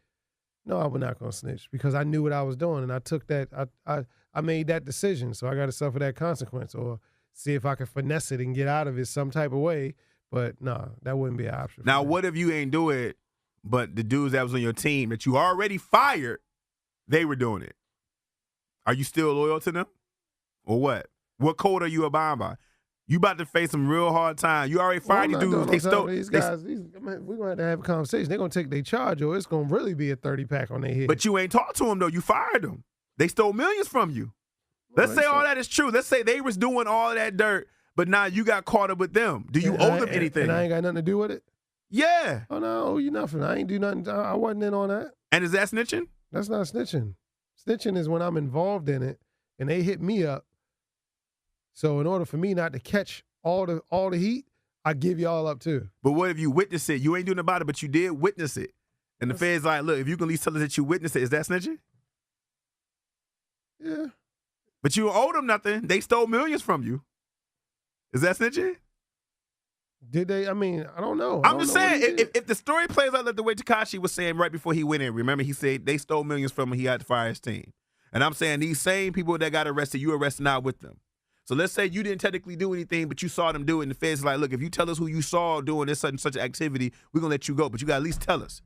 no, I was not gonna snitch, because I knew what I was doing and I took that. I made that decision, so I got to suffer that consequence, or see if I can finesse it and get out of it some type of way. But no, that wouldn't be an option. Now, what if you ain't do it, but the dudes that was on your team that you already fired, they were doing it? Are you still loyal to them? Or what? What code are you abiding by? You about to face some real hard time. You already fired these dudes. These guys, we're going to have to have a conversation. They're going to take their charge, or it's going to really be a 30-pack on their head. But you ain't talked to them, though. You fired them. They stole millions from you. Let's say all that is true. Let's say they was doing all of that dirt, but now you got caught up with them. Do you owe them anything? And I ain't got nothing to do with it? Yeah. Oh, no, I owe you nothing. I ain't do nothing. I wasn't in on that. And is that snitching? That's not snitching. Snitching is when I'm involved in it and they hit me up. So in order for me not to catch all the heat, I give y'all up too. But what if you witness it? You ain't doing about it, but you did witness it. And the feds like, look, if you can at least tell us that you witnessed it, is that snitching? Yeah. But you owe them nothing. They stole millions from you. Is that snitching? Did they? I mean, I don't know. I'm just saying, if the story plays out like the way Tekashi was saying right before he went in, remember he said they stole millions from him, he had to fire his team. And I'm saying these same people that got arrested, you arrested now with them. So let's say you didn't technically do anything, but you saw them do it, and the feds is like, look, if you tell us who you saw doing this such and such activity, we're going to let you go, but you got to at least tell us.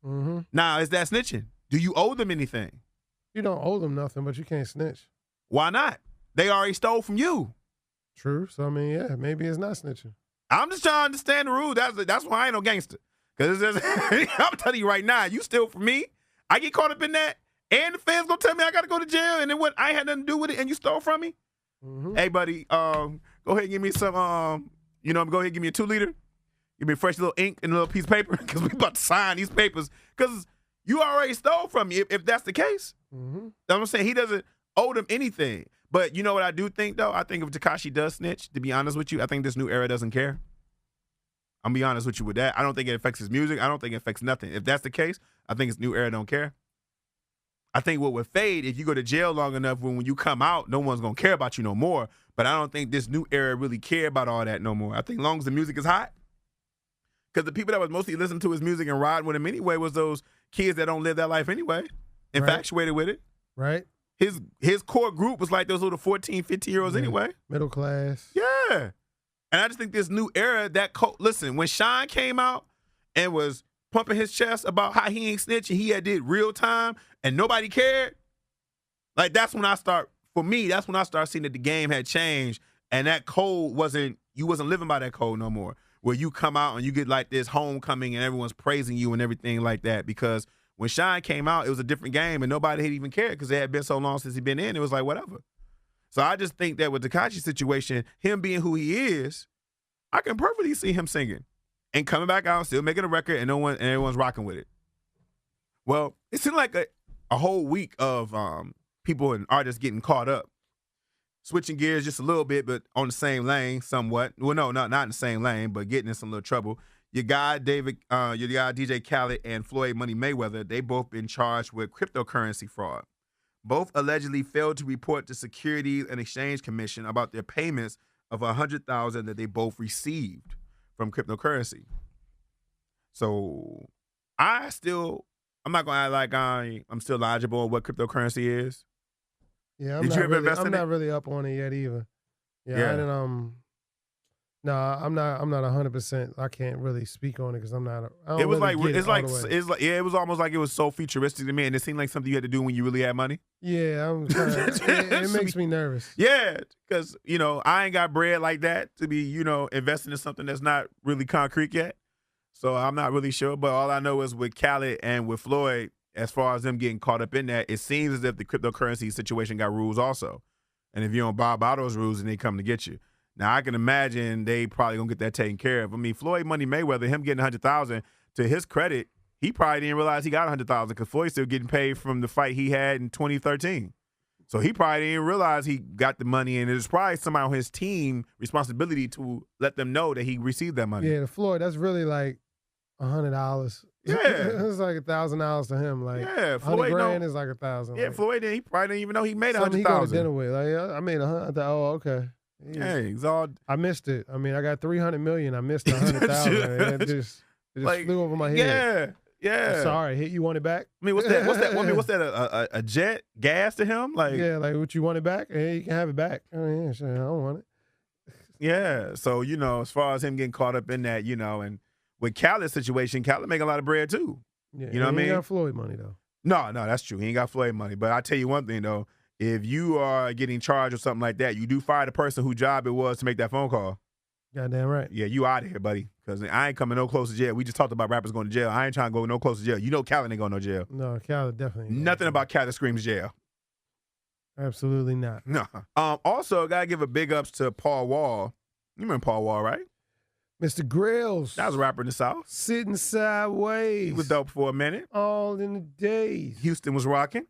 Mm-hmm. Now, is that snitching? Do you owe them anything? You don't owe them nothing, but you can't snitch. Why not? They already stole from you. True. So, I mean, yeah, maybe it's not snitching. I'm just trying to understand the rule. That's why I ain't no gangster. Because I'm telling you right now, you steal from me, I get caught up in that, and the feds gonna tell me I gotta go to jail, and then what? I ain't had nothing to do with it, and you stole from me. Mm-hmm. Hey, buddy, go ahead and give me some. Go ahead and give me a 2-liter. Give me a fresh little ink and a little piece of paper, because we about to sign these papers. Because you already stole from me. If that's the case, I'm saying he doesn't owe them anything. But you know what I do think, though? I think if Tekashi does snitch, to be honest with you, I think this new era doesn't care. I'm be honest with you with that. I don't think it affects his music. I don't think it affects nothing. If that's the case, I think this new era don't care. I think what would fade, if you go to jail long enough, when you come out, no one's going to care about you no more. But I don't think this new era really care about all that no more. I think as long as the music is hot, because the people that was mostly listening to his music and riding with him anyway was those kids that don't live that life anyway, infatuated with it. Right. His core group was like those little 14, 15-year-olds anyway. Middle class. Yeah. And I just think this new era, listen, when Sean came out and was pumping his chest about how he ain't snitching, he had did real time and nobody cared, like that's when I start seeing that the game had changed and that code you wasn't living by that code no more, where you come out and you get like this homecoming and everyone's praising you and everything like that. Because when Shine came out, it was a different game and nobody had even cared because it had been so long since he'd been in. It was like, whatever. So I just think that with the Tekashi situation, him being who he is, I can perfectly see him singing and coming back out, still making a record, and everyone's rocking with it. Well, it seemed like a whole week of people and artists getting caught up. Switching gears just a little bit, but on the same lane somewhat. Well, no, not in the same lane, but getting in some little trouble. Your guy DJ Khaled and Floyd Money Mayweather, they both been charged with cryptocurrency fraud. Both allegedly failed to report to Securities and Exchange Commission about their payments of $100,000 that they both received from cryptocurrency. So I'm not gonna act like I'm still knowledgeable on what cryptocurrency is. Yeah, Did you ever invest in I'm it? not really up on it yet either. Yeah, Yeah. I didn't. No, I'm not 100%. I can't really speak on it because I'm not. I don't It was really like get it's it all like the way. it's like it was almost like it was so futuristic to me, and it seemed like something you had to do when you really had money. Yeah, I'm kinda, it makes me nervous. Yeah, because I ain't got bread like that to be investing in something that's not really concrete yet. So I'm not really sure, but all I know is with Khaled and with Floyd, as far as them getting caught up in that, it seems as if the cryptocurrency situation got rules also, and if you don't bow by those rules, then they come to get you. Now, I can imagine they probably going to get that taken care of. I mean, Floyd Money Mayweather, him getting $100,000, to his credit, he probably didn't realize he got $100,000 because Floyd's still getting paid from the fight he had in 2013. So he probably didn't realize he got the money, and it was probably somebody on his team responsibility to let them know that he received that money. Yeah, the Floyd, that's really like $100. Yeah. It's like $1,000 to him. Like, Yeah, Floyd $100,000 is like $1,000. Yeah, like, Floyd didn't. He probably didn't even know he made something he go to dinner $100,000. with. Like, yeah, I made $100. Oh, okay. Yeah, he's all. I missed it. I mean, I got 300 million. I missed 100,000. It just Like, flew over my head. Yeah. I'm sorry. You want it back? I mean, what's that? I mean, what's that? A jet gas to him? Like, Yeah, like, what, you want it back? Hey, you can have it back. Oh, yeah, sure. I don't want it. yeah. So as far as him getting caught up in that, and with Khaled's situation, Khaled make a lot of bread too. Yeah, You know what I he mean? got Floyd money, though. No, that's true. He ain't got Floyd money. But I tell you one thing though, if you are getting charged or something like that, you do fire the person whose job it was to make that phone call. Goddamn right. Yeah, you out of here, buddy. Because I ain't coming no close to jail. We just talked about rappers going to jail. I ain't trying to go no close to jail. You know Khaled ain't going no jail. No, Khaled definitely ain't. Nothing about Khaled screams jail. Absolutely not. No. Also, gotta give a big ups to Paul Wall. You remember Paul Wall, right? Mr. Grills. That was a rapper in the South. Sitting sideways. He was dope for a minute. All in the days. Houston was rocking.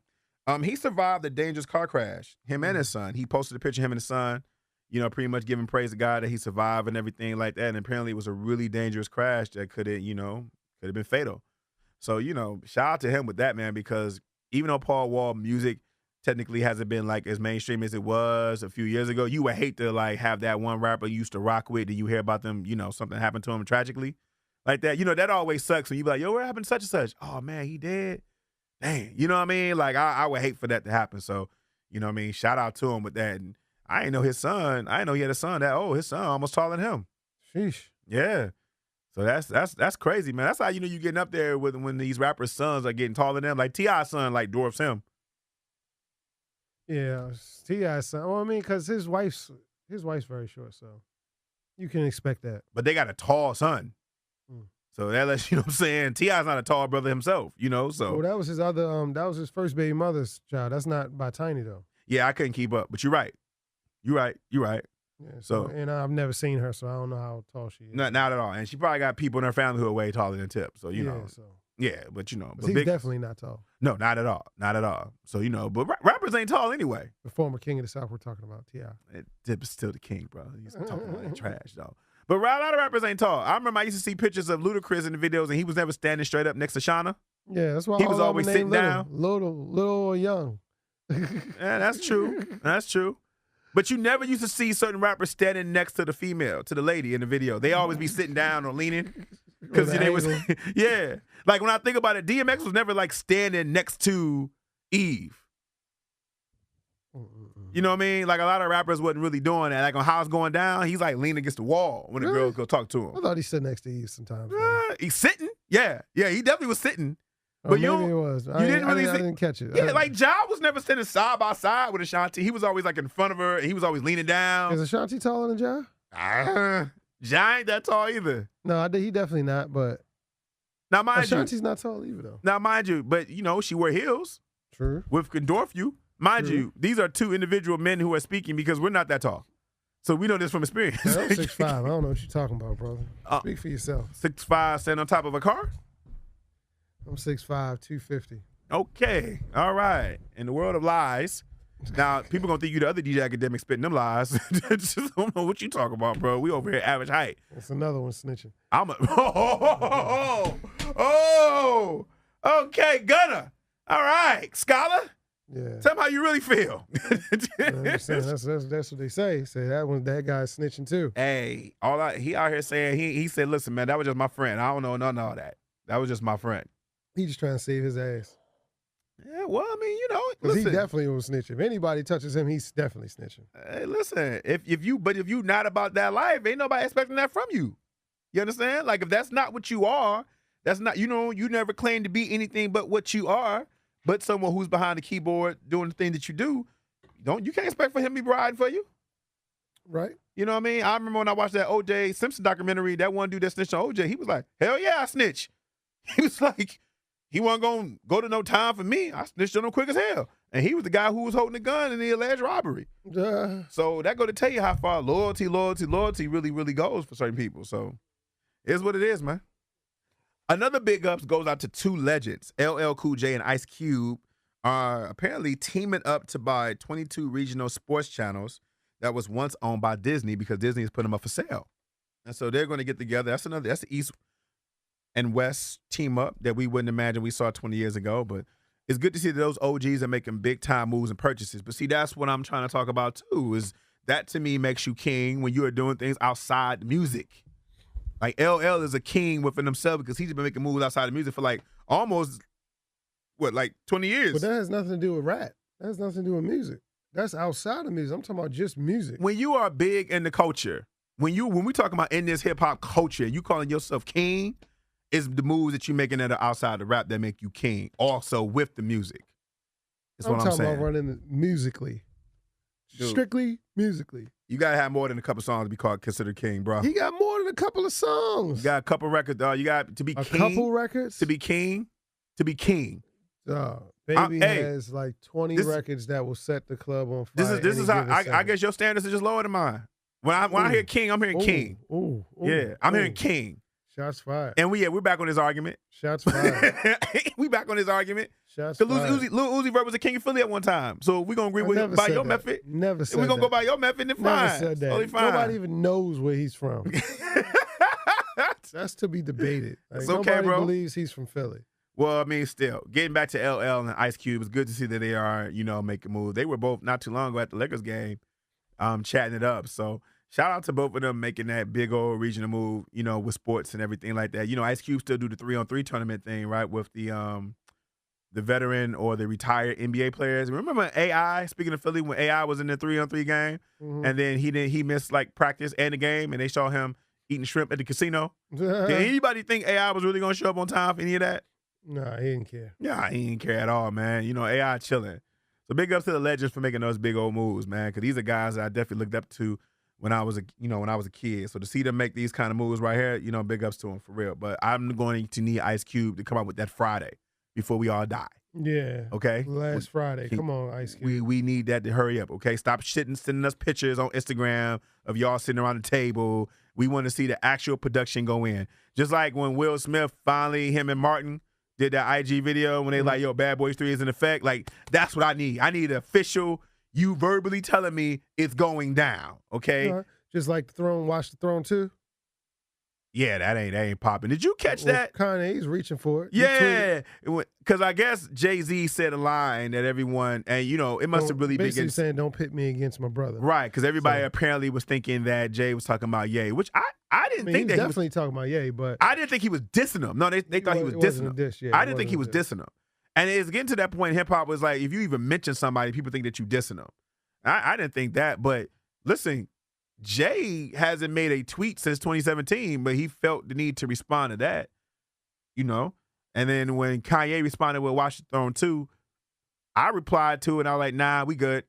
He survived a dangerous car crash. Him and his son. He posted a picture of him and his son, pretty much giving praise to God that he survived and everything like that. And apparently it was a really dangerous crash that could have been fatal. So, shout out to him with that, man, because even though Paul Wall music technically hasn't been like as mainstream as it was a few years ago, you would hate to like have that one rapper you used to rock with, that you hear about them, something happened to him tragically like that. That always sucks when you be like, yo, what happened to such and such? Oh man, he dead. Dang. You know what I mean? Like I would hate for that to happen. So, shout out to him with that. And I didn't know his son. I didn't know he had a son his son almost taller than him. Sheesh. Yeah. So that's crazy, man. That's how you getting up there with when these rappers' sons are getting taller than them. Like T.I.'s son like dwarfs him. Yeah, T.I.'s son. Well, I mean, because his wife's very short, so you can expect that. But they got a tall son. So that lets you know what I'm saying. T.I.'s not a tall brother himself, so. Well, that was his that was his first baby mother's child. That's not by Tiny, though. Yeah, I couldn't keep up, but you're right. You're right. Yeah, So- and I've never seen her, so I don't know how tall she is. Not at all. And she probably got people in her family who are way taller than Tip. So, So yeah, but but but he's big, definitely not tall. no, not at all. Not at all. So, but rappers ain't tall anyway. The former king of the South we're talking about, T.I. Tip is still the king, bro. He's talking about that trash, though. But a lot of rappers ain't tall. I remember I used to see pictures of Ludacris in the videos, and he was never standing straight up next to Shauna. Yeah, that's why He all was of them always named sitting little, down. little or young. Yeah, that's true. That's true. But you never used to see certain rappers standing next to the female, to the lady in the video. They always be sitting down or leaning. Because With they was, an yeah. Like when I think about it, DMX was never like standing next to Eve. You know what I mean? Like a lot of rappers wasn't really doing that. Like on How It's Going Down, he's like leaning against the wall when the Really? girls go talk to I him. thought he stood next to Eve sometimes. man. He's sitting. Yeah, he definitely was sitting. Or But you maybe don't- it was. you didn't really I see- didn't catch it. Yeah, like Ja was never standing side by side with Ashanti. He was always like in front of her, and he was always leaning down. Is Ashanti taller than Ja? Ja ain't that tall either. No, he definitely not. But Now mind Ashanti's not tall either, though. you, but she wear heels, True. which can dwarf you. Mind True. you, these are two individual men who are speaking because we're not that tall. So we know this from experience. Yeah, I'm 6'5". I don't know what you're talking about, brother. Uh, Speak for yourself. 6'5", standing on top of a car? I'm 6'5", 250. Okay. All right. In the world of lies, now people going to think you the other DJ Akademiks spitting them lies. Just don't know what you talking about, bro. We over here average height. That's another one snitching. I'm okay, Gunner. All right, Scholar. Yeah. Tell me how you really feel. I'm saying, that's what they say. Say that guy's snitching too. Hey, he out here saying he said, listen, man, that was just my friend. I don't know none of all that. That was just my friend. He just trying to save his ass. Yeah, well, I mean, you know, Because he listen. definitely will snitch. If anybody touches him, he's definitely snitching. Hey, listen, if you not about that life, ain't nobody expecting that from you. You understand? Like, if that's not what you are, that's not, you know, you never claim to be anything but what you are, but someone who's behind the keyboard doing the thing that you do, you can't expect for him to be riding for you. Right? You know what I mean? I remember when I watched that O.J. Simpson documentary, that one dude that snitched on O.J., he was like, hell yeah, I snitch. He was like, he wasn't going to go to no time for me. I snitched on him quick as hell. And he was the guy who was holding the gun in the alleged robbery. So that go to tell you how far loyalty really, really goes for certain people. So it's what it is, man. Another big ups goes out to two legends. LL Cool J and Ice Cube are apparently teaming up to buy 22 regional sports channels that was once owned by Disney because Disney has put them up for sale. And so they're going to get together. That's the East and West team up that we wouldn't imagine we saw 20 years ago. But it's good to see that those OGs are making big time moves and purchases. But see, that's what I'm trying to talk about too, is that to me makes you king when you are doing things outside the music. Like LL is a king within himself because he's been making moves outside of music for like almost, 20 years. But that has nothing to do with rap. That has nothing to do with music. That's outside of music. I'm talking about just music. When you are big in the culture, when we talking about in this hip hop culture, you calling yourself king, is the moves that you're making that are outside the rap that make you king. Also with the music. That's what I'm saying. I'm talking about running musically. Dude, Strictly musically. you gotta have more than a couple songs to be considered king, bro. He got more than a couple of songs. You got a couple records, dog. You got to be a king. couple records? To be king. Baby hey, has like 20 records that will set the club on fire. This is how I guess your standards are just lower than mine. When I hear king, I'm hearing king. I'm hearing king. Shots fired. And we're back on this argument. Shots fired. We back on this argument. Shots Because fired. Lil Uzi Vert was a king of Philly at one time. So we're going to agree with him by your method. Never said that. We're going to go by your method, then fine. Never said that. Totally fine. Nobody even knows where he's from. That's to be debated. Like, It's okay, nobody bro. believes he's from Philly. Well, I mean, still, getting back to LL and Ice Cube, it's good to see that they are, making moves. They were both not too long ago at the Lakers game, chatting it up. So shout out to both of them making that big old regional move, with sports and everything like that. Ice Cube still do the 3-on-3 tournament thing, right, with the veteran or the retired NBA players. Remember when AI, speaking of Philly, when AI was in the 3-on-3 game, and then he missed like practice and the game, and they saw him eating shrimp at the casino? Did anybody think AI was really going to show up on time for any of that? Nah, he didn't care. Yeah, he didn't care at all, man. AI chilling. So big ups to the legends for making those big old moves, man. Because these are guys that I definitely looked up to when I was a kid. So to see them make these kind of moves right here, big ups to them for real. But I'm going to need Ice Cube to come out with that Friday before we all die. Yeah. Okay. Last Friday. Come on, Ice Cube. We need that to hurry up. Okay. Stop sending us pictures on Instagram of y'all sitting around the table. We want to see the actual production go in. Just like when Will Smith finally, him and Martin did that IG video when they like, yo, Bad Boys 3 is in effect. Like, that's what I need. I need official, you verbally telling me it's going down, okay? Just like Watch the Throne 2? Yeah, that ain't popping. Did you catch that? Kanye's reaching for it. Yeah, because I guess Jay-Z said a line that everyone, and it must have really been basically saying, don't pit me against my brother. Right, because everybody apparently was thinking that Jay was talking about Ye, which I didn't think that he was definitely talking about Ye, but I didn't think he was dissing him. No, they thought he was dissing him. I didn't think he was dissing him. And it's getting to that point, hip-hop was like, if you even mention somebody, people think that you dissing them. I didn't think that, but listen, Jay hasn't made a tweet since 2017, but he felt the need to respond to that, And then when Kanye responded with Watch the Throne 2, I replied to it, and I was like, nah, we good.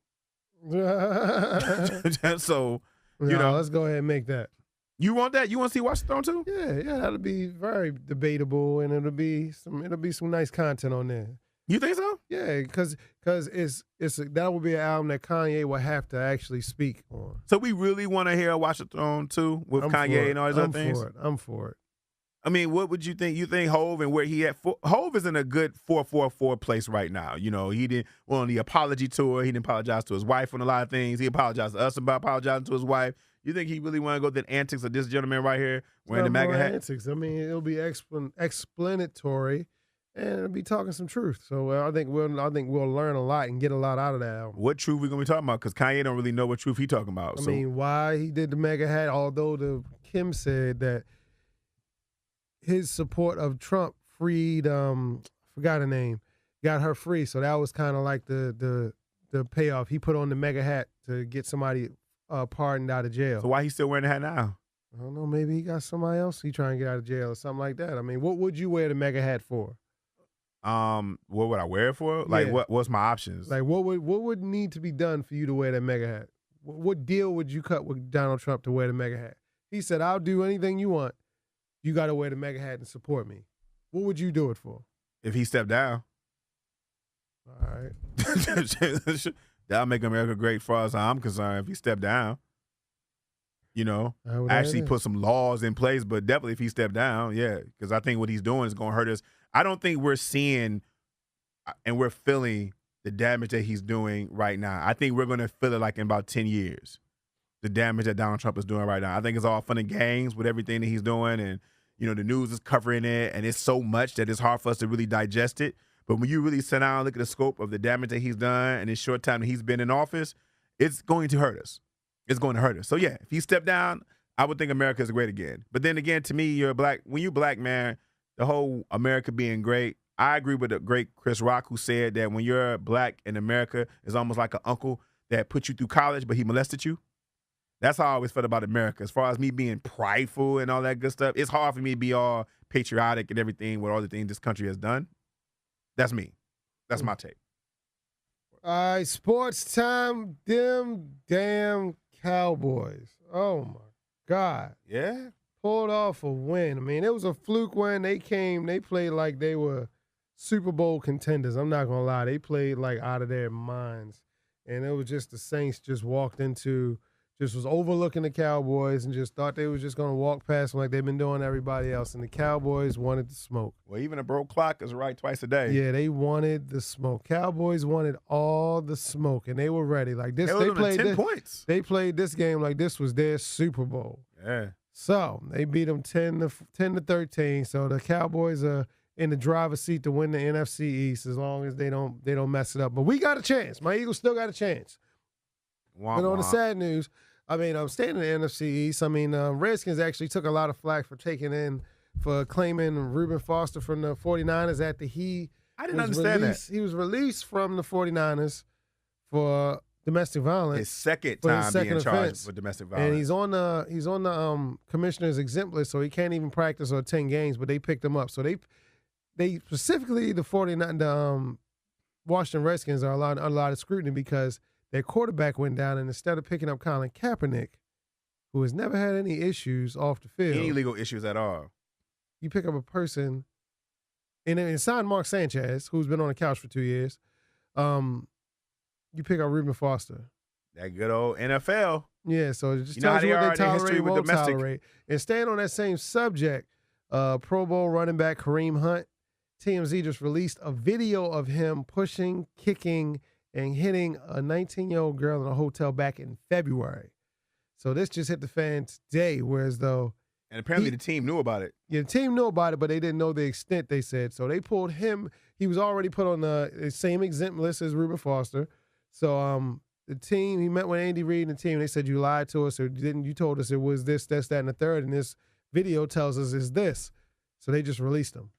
So, let's go ahead and make that. You want that? You want to see Watch the Throne 2? Yeah, that'll be very debatable, and it'll be some nice content on there. You think so? Yeah, because that will be an album that Kanye will have to actually speak on. So we really want to hear Watch the Throne 2 with Kanye and all these other things? I'm for it. I mean, what would you think? You think Hove and where he at? Hove is in a good 4-4-4 place right now. He didn't on the apology tour. He didn't apologize to his wife on a lot of things. He apologized to us about apologizing to his wife. You think he really want to go through the antics of this gentleman right here wearing the MAGA hat? Antics. I mean, it'll be explanatory, and it'll be talking some truth. So I think we'll learn a lot and get a lot out of that album. What truth we gonna be talking about? Because Kanye don't really know what truth he talking about. I mean, why he did the MAGA hat? Although Kim said that his support of Trump freed forgot her name, got her free. So that was kind of like the payoff. He put on the mega hat to get somebody pardoned out of jail. So why he still wearing the hat now? I don't know. Maybe he got somebody else he trying to get out of jail or something like that. I mean, what would you wear the mega hat for? What would I wear it for? Like, Yeah. what's my options? Like, what would need to be done for you to wear that mega hat? What deal would you cut with Donald Trump to wear the mega hat? He said, I'll do anything you want. You got to wear the mega hat and support me. What would you do it for? If he stepped down. All right. That'll make America great as far as I'm concerned if he stepped down. You know, actually put some laws in place, but definitely if he stepped down, yeah, because I think what he's doing is going to hurt us. I don't think we're seeing and we're feeling the damage that he's doing right now. I think we're going to feel it like in about 10 years, the damage that Donald Trump is doing right now. I think it's all fun and games with everything that he's doing, and, you know, the news is covering it, and it's so much that it's hard for us to really digest it. But when you really sit down and look at the scope of the damage that he's done in this short time that he's been in office, it's going to hurt us. It's going to hurt us. So, yeah, if he stepped down, I would think America is great again. But then again, to me, when you're black, man, the whole America being great, I agree with the great Chris Rock who said that when you're black in America, it's almost like an uncle that put you through college, but he molested you. That's how I always felt about America. As far as me being prideful and all that good stuff, it's hard for me to be all patriotic and everything with all the things this country has done. That's me. That's my take. All right, sports time. Them damn Cowboys. Oh, my God. Yeah? Pulled off a win. I mean, it was a fluke win. They played like they were Super Bowl contenders. I'm not going to lie. They played like out of their minds. And it was just the Saints just was overlooking the Cowboys and just thought they was just going to walk past them like they've been doing everybody else. And the Cowboys wanted the smoke. Well, even a broke clock is right twice a day. Yeah, they wanted the smoke. Cowboys wanted all the smoke, and they were ready. Like this, they played 10 points. They played this game like this was their Super Bowl. Yeah. So they beat them 10-13. So the Cowboys are in the driver's seat to win the NFC East as long as they don't mess it up. But we got a chance. My Eagles still got a chance. But on the sad news, I mean, I'm staying in the NFC East. I mean, Redskins actually took a lot of flack for claiming Reuben Foster from the 49ers after I didn't understand that. He was released from the 49ers for domestic violence. His second time being charged for domestic violence. And he's on the commissioner's exempt list, so he can't even practice or attend games, but they picked him up. So they specifically, the Washington Redskins are under a lot of scrutiny because their quarterback went down, and instead of picking up Colin Kaepernick, who has never had any issues off the field. Any legal issues at all. You pick up a person, and signed Mark Sanchez, who's been on the couch for 2 years. You pick up Reuben Foster. That good old NFL. Yeah, so it just tells you what they tolerate, won't tolerate. And staying on that same subject, Pro Bowl running back Kareem Hunt, TMZ just released a video of him pushing, kicking, and hitting a 19-year-old girl in a hotel back in February. So this just hit the fan today, whereas though... And apparently the team knew about it. Yeah, the team knew about it, but they didn't know the extent, they said. So they pulled him. He was already put on the same exempt list as Reuben Foster. So the team, he met with Andy Reid and the team. They said, you lied to us or didn't. You told us it was this, that, and the third. And this video tells us it's this. So they just released him.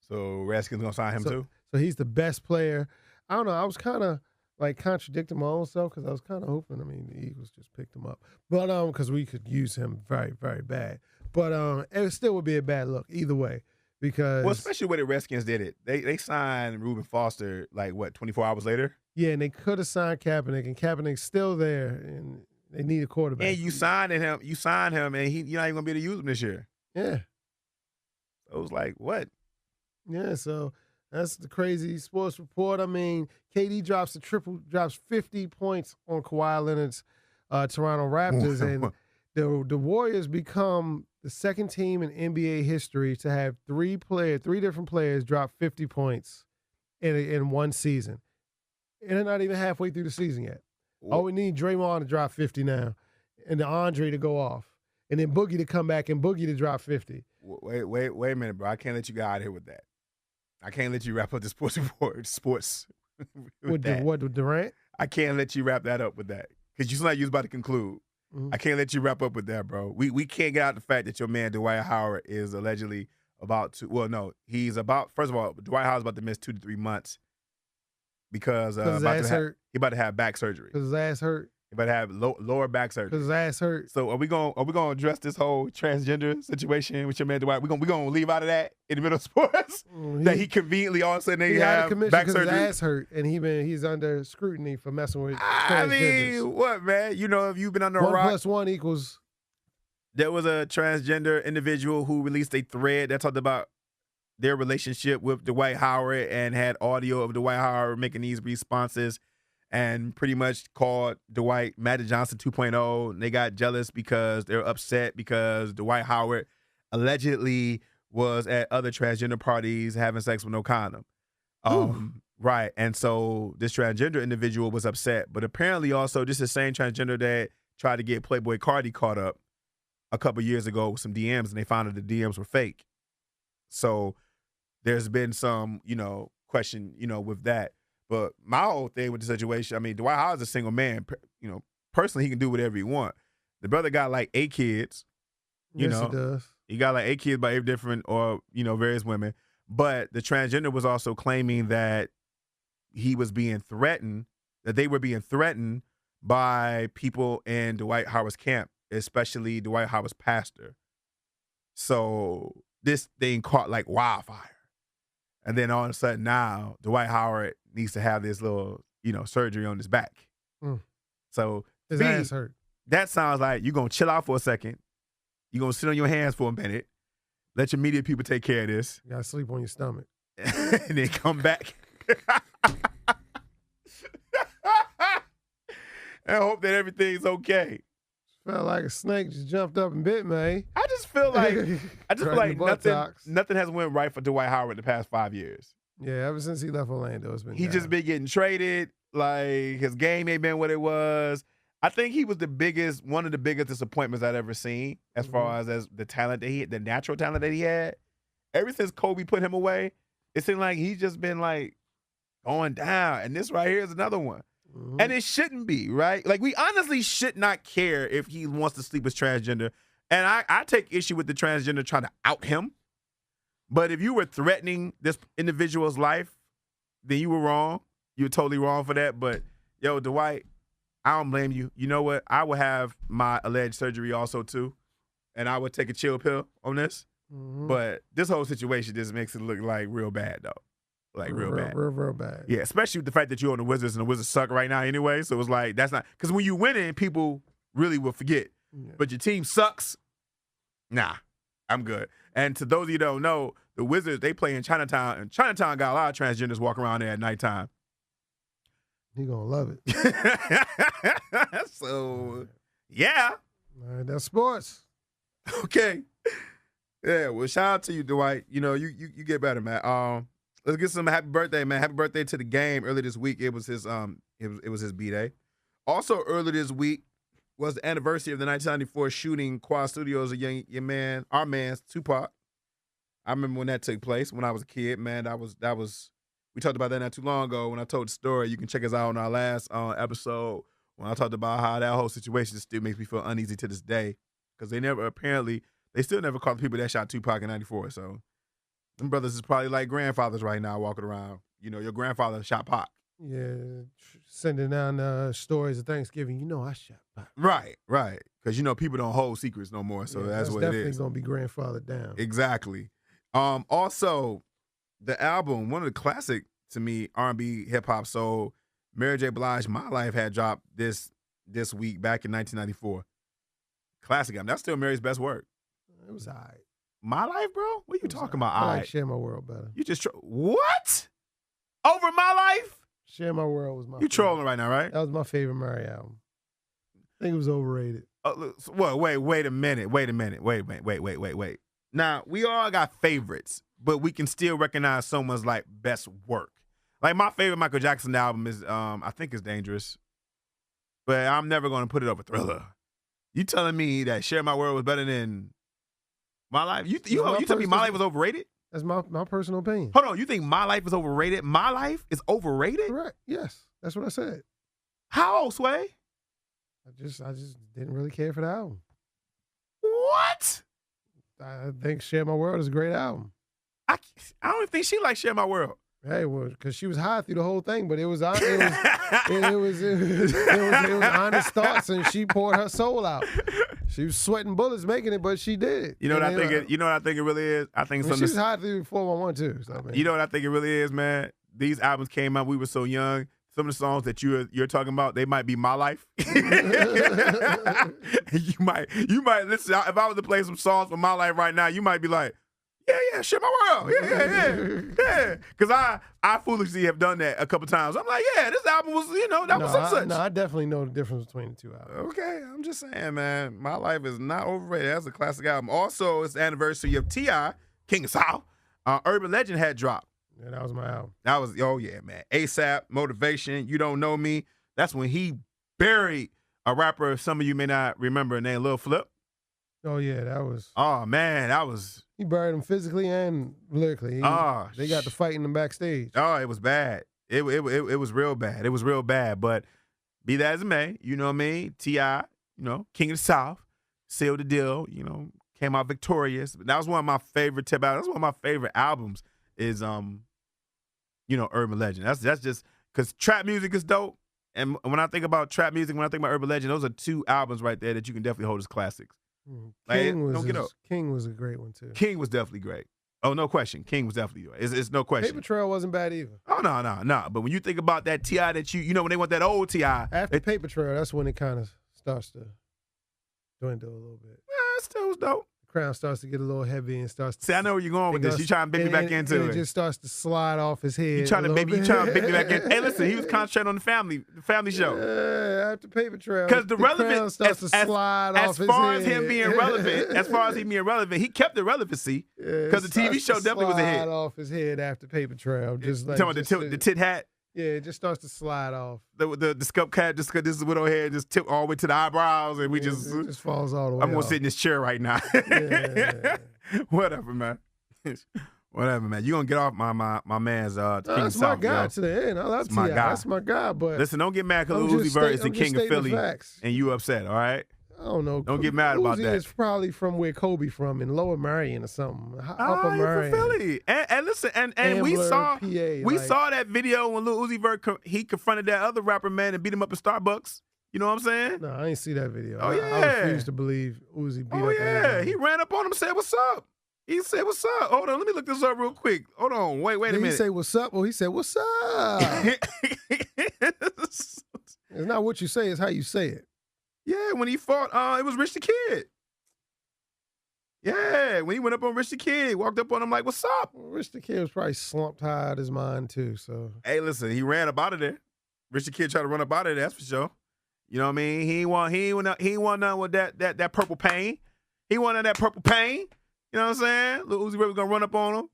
So Redskins going to sign him too? So he's the best player. I don't know. I was kind of like contradicting my own self because I was kind of hoping. I mean, the Eagles just picked him up, but because we could use him very, very bad. But it still would be a bad look either way because especially when the Redskins did it. They signed Reuben Foster like what 24 hours later. Yeah, and they could have signed Kaepernick, and Kaepernick's still there, and they need a quarterback. And you signed him, and you're not even gonna be able to use him this year. Yeah. So it was like what? Yeah, so. That's the crazy sports report. I mean, KD drops 50 points on Kawhi Leonard's Toronto Raptors, and the Warriors become the second team in NBA history to have three different players drop 50 points in one season. And they're not even halfway through the season yet. All we need Draymond to drop 50 now, and Andre to go off, and then Boogie to come back and Boogie to drop 50. Wait a minute, bro. I can't let you get out of here with that. I can't let you wrap up the sports report. with Durant? I can't let you wrap that up with that because you seem like you was about to conclude. Mm-hmm. I can't let you wrap up with that, bro. We can't get out the fact that your man Dwight Howard is allegedly he's about, first of all, Dwight Howard's about to miss 2 to 3 months because his ass hurt. he about to have back surgery. Because his ass hurt. He about to have lower back surgery. Because his ass hurt. So are we gonna address this whole transgender situation with your man Dwight? We gonna leave out of that in the middle of sports? That he conveniently all of a sudden they have back surgery? His ass hurt, and he's under scrutiny for messing with I transgenders. mean, what, man? You know, if you've been under a 1 rock. + 1 equals. There was a transgender individual who released a thread that talked about their relationship with Dwight Howard and had audio of Dwight Howard making these responses and pretty much called Dwight Magic Johnson 2.0. And they got jealous because they're upset because Dwight Howard allegedly was at other transgender parties having sex with no condom. Right. And so this transgender individual was upset. But apparently also this is the same transgender that tried to get Playboy Cardi caught up a couple years ago with some DMs, and they found out the DMs were fake. So there's been some, question, with that. But my whole thing with the situation, I mean, Dwight Howard's a single man. Personally, he can do whatever he want. The brother got like 8 kids. Yes, he does. He got like 8 kids by 8 different various women. But the transgender was also claiming that he was being threatened, that they were being threatened by people in Dwight Howard's camp, especially Dwight Howard's pastor. So this thing caught like wildfire. And then all of a sudden now, Dwight Howard needs to have this little, surgery on his back. So his ass hurt. That sounds like you're going to chill out for a second. You're going to sit on your hands for a minute. Let your media people take care of this. You got to sleep on your stomach. And then come back. And hope that everything's okay. Felt like a snake just jumped up and bit me. I just feel like nothing has went right for Dwight Howard in the past 5 years. Yeah, ever since he left Orlando, it's been He just been getting traded. Like his game ain't been what it was. I think he was one of the biggest disappointments I'd ever seen as far as the talent that the natural talent that he had. Ever since Kobe put him away, it seemed like he's just been like going down. And this right here is another one. And it shouldn't be, right? Like, we honestly should not care if he wants to sleep with transgender. And I take issue with the transgender trying to out him. But if you were threatening this individual's life, then you were wrong. You were totally wrong for that. But, yo, Dwight, I don't blame you. You know what? I would have my alleged surgery also, too. And I would take a chill pill on this. But this whole situation just makes it look like real bad, though. Like real bad. Real bad. Yeah, especially with the fact that you're on the Wizards and the Wizards suck right now anyway. So it's like, that's not, because when you winning, people really will forget. Yeah. But your team sucks. Nah, I'm good. And to those of you who don't know, the Wizards, they play in Chinatown, and Chinatown got a lot of transgenders walking around there at nighttime. He gonna love it. So, yeah. All right, that's sports. Okay. Yeah, well, shout out to you, Dwight. You get better, man. Let's get some happy birthday, man. Happy birthday to the game. Earlier this week, it was his it was his B-Day. Also earlier this week was the anniversary of the 1994 shooting Quad Studios of our man's Tupac. I remember when that took place when I was a kid, man. That was we talked about that not too long ago when I told the story. You can check us out on our last episode when I talked about how that whole situation still makes me feel uneasy to this day because they still never caught the people that shot Tupac in 94. So them brothers is probably like grandfathers right now walking around. Your grandfather shot Pac. Yeah, sending down stories of Thanksgiving. I shot Pac. Right. Because, people don't hold secrets no more, so that's what it is. Definitely going to be grandfathered down. Exactly. Also, the album, one of the classic, to me, R&B, hip-hop, soul, Mary J. Blige, My Life had dropped this week back in 1994. Classic album. That's still Mary's best work. It was all right. My Life, bro? What are you talking about? I like Share My World better. You just what? Over My Life? Share My World was my You trolling right now, right? That was my favorite Mary album. I think it was overrated. Well, wait a minute. Wait. Now, we all got favorites, but we can still recognize someone's like best work. Like my favorite Michael Jackson album is I think it's Dangerous. But I'm never gonna put it over Thriller. You telling me that Share My World was better than My Life? You telling me My Life was overrated? That's my personal opinion. Hold on, you think My Life is overrated? My Life is overrated? Correct. Yes. That's what I said. How, Sway? I just didn't really care for the album. What? I think Share My World is a great album. I don't even think she likes Share My World. Hey, well, because she was high through the whole thing, but it was honest thoughts, and she poured her soul out. She was sweating bullets making it, but she did it. You know what I think? You know what I think it really is. I think she was high through 411 too. So, you know what I think it really is, man. These albums came out. We were so young. Some of the songs that you're talking about, they might be my life. you might listen. If I was to play some songs from my life right now, you might be like, yeah, Share My World, yeah. Because I foolishly have done that a couple times. I'm like, yeah, this album was, that was such. No, I definitely know the difference between the two albums. Okay, I'm just saying, man, My Life is not overrated. That's a classic album. Also, it's the anniversary of T.I., King of South. Urban Legend had dropped. Yeah, that was my album. That was, man. ASAP, Motivation, You Don't Know Me. That's when he buried a rapper some of you may not remember named Lil Flip. Oh, yeah, that was. Oh, man, that was. He buried him physically and lyrically. They got to fight in the backstage. Oh, it was bad. It was real bad. It was real bad. But be that as it may, you know what I mean? T.I., King of the South, sealed the deal, came out victorious. That was one of my favorite That's one of my favorite albums is Urban Legend. That's just because trap music is dope. And when I think about trap music, when I think about Urban Legend, those are two albums right there that you can definitely hold as classics. King was a great one too. King was definitely great. Oh, no question. King was definitely great. It's no question. Paper Trail wasn't bad either. Oh, no. But when you think about that T.I. that when they want that old T.I. After Paper Trail, that's when it kind of starts to dwindle a little bit. It still was dope. Crown starts to get a little heavy and starts to... See, I know where you're going with this. You trying to big me back into it. It just starts to slide off his head. You trying to big me back in. Hey, listen, he was concentrating on the family show. Yeah, after Paper Trail. Because the relevance starts to slide off his head. As far as him being relevant, he kept the relevancy. Because the TV show definitely was a hit. Slide off his head after Paper Trail. Just like talking about the tit hat. Yeah, it just starts to slide off. The scup cat, just because this is widow hair, just tip all the way to the eyebrows, and it just falls all the way. I'm gonna sit in this chair right now. Yeah. Whatever, man. Whatever, man. You gonna get off my man's King That's of South, my guy yo. to the end. I love T.I. That's my guy. But listen, don't get mad because Uzi Vert is the king of Philly, and you upset. All right. I don't know. Don't get mad about that. Uzi is probably from where Kobe from, in Lower Marion or something. Upper Marion. From Philly. And listen, and Ambler, we saw PA, saw that video when Lil Uzi Vert he confronted that other rapper man and beat him up at Starbucks. You know what I'm saying? No, I didn't see that video. Oh, yeah. I refuse to believe Uzi beat up. Oh, yeah. He ran up on him and said, "What's up?" He said, "What's up?" Hold on, let me look this up real quick. Hold on, wait a minute. He say, "What's up?" Well, he said, "What's up?" It's not what you say; it's how you say it. Yeah, when he fought, it was Rich the Kid. Yeah, when he went up on Rich the Kid, walked up on him like, "What's up?" Well, Rich the Kid was probably slumped high out of his mind too. So, hey, listen, he ran up out of there. Rich the Kid tried to run up out of there. That's for sure. You know what I mean? He ain't want nothing with that purple pain. He wanted that purple pain. You know what I'm saying? Lil Uzi Vert was gonna run up on him,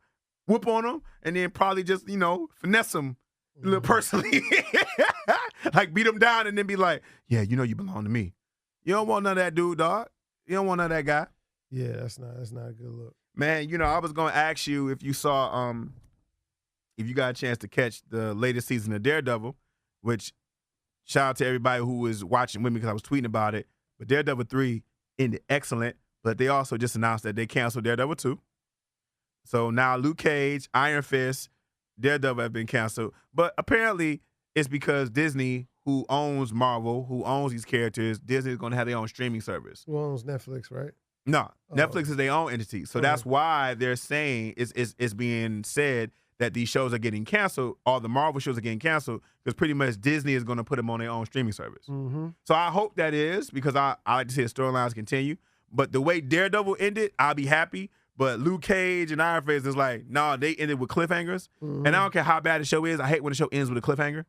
whoop on him, and then probably just finesse him a little personally, like beat him down, and then be like, "Yeah, you belong to me." You don't want none of that dude, dog. You don't want none of that guy. Yeah, that's not a good look. Man, I was gonna ask you if you saw if you got a chance to catch the latest season of Daredevil, which shout out to everybody who was watching with me because I was tweeting about it. But Daredevil 3 ended excellent, but they also just announced that they canceled Daredevil 2. So now Luke Cage, Iron Fist, Daredevil have been canceled. But apparently it's because Disney, who owns Marvel, who owns these characters, Disney is going to have their own streaming service. Who owns Netflix, right? No, Netflix is their own entity. So that's why they're saying it's being said that these shows are getting canceled, all the Marvel shows are getting canceled, because pretty much Disney is going to put them on their own streaming service. Mm-hmm. So I hope that is, because I like to see the storylines continue. But the way Daredevil ended, I'll be happy. But Luke Cage and Iron Fist is like, nah, they ended with cliffhangers. Mm-hmm. And I don't care how bad the show is. I hate when the show ends with a cliffhanger.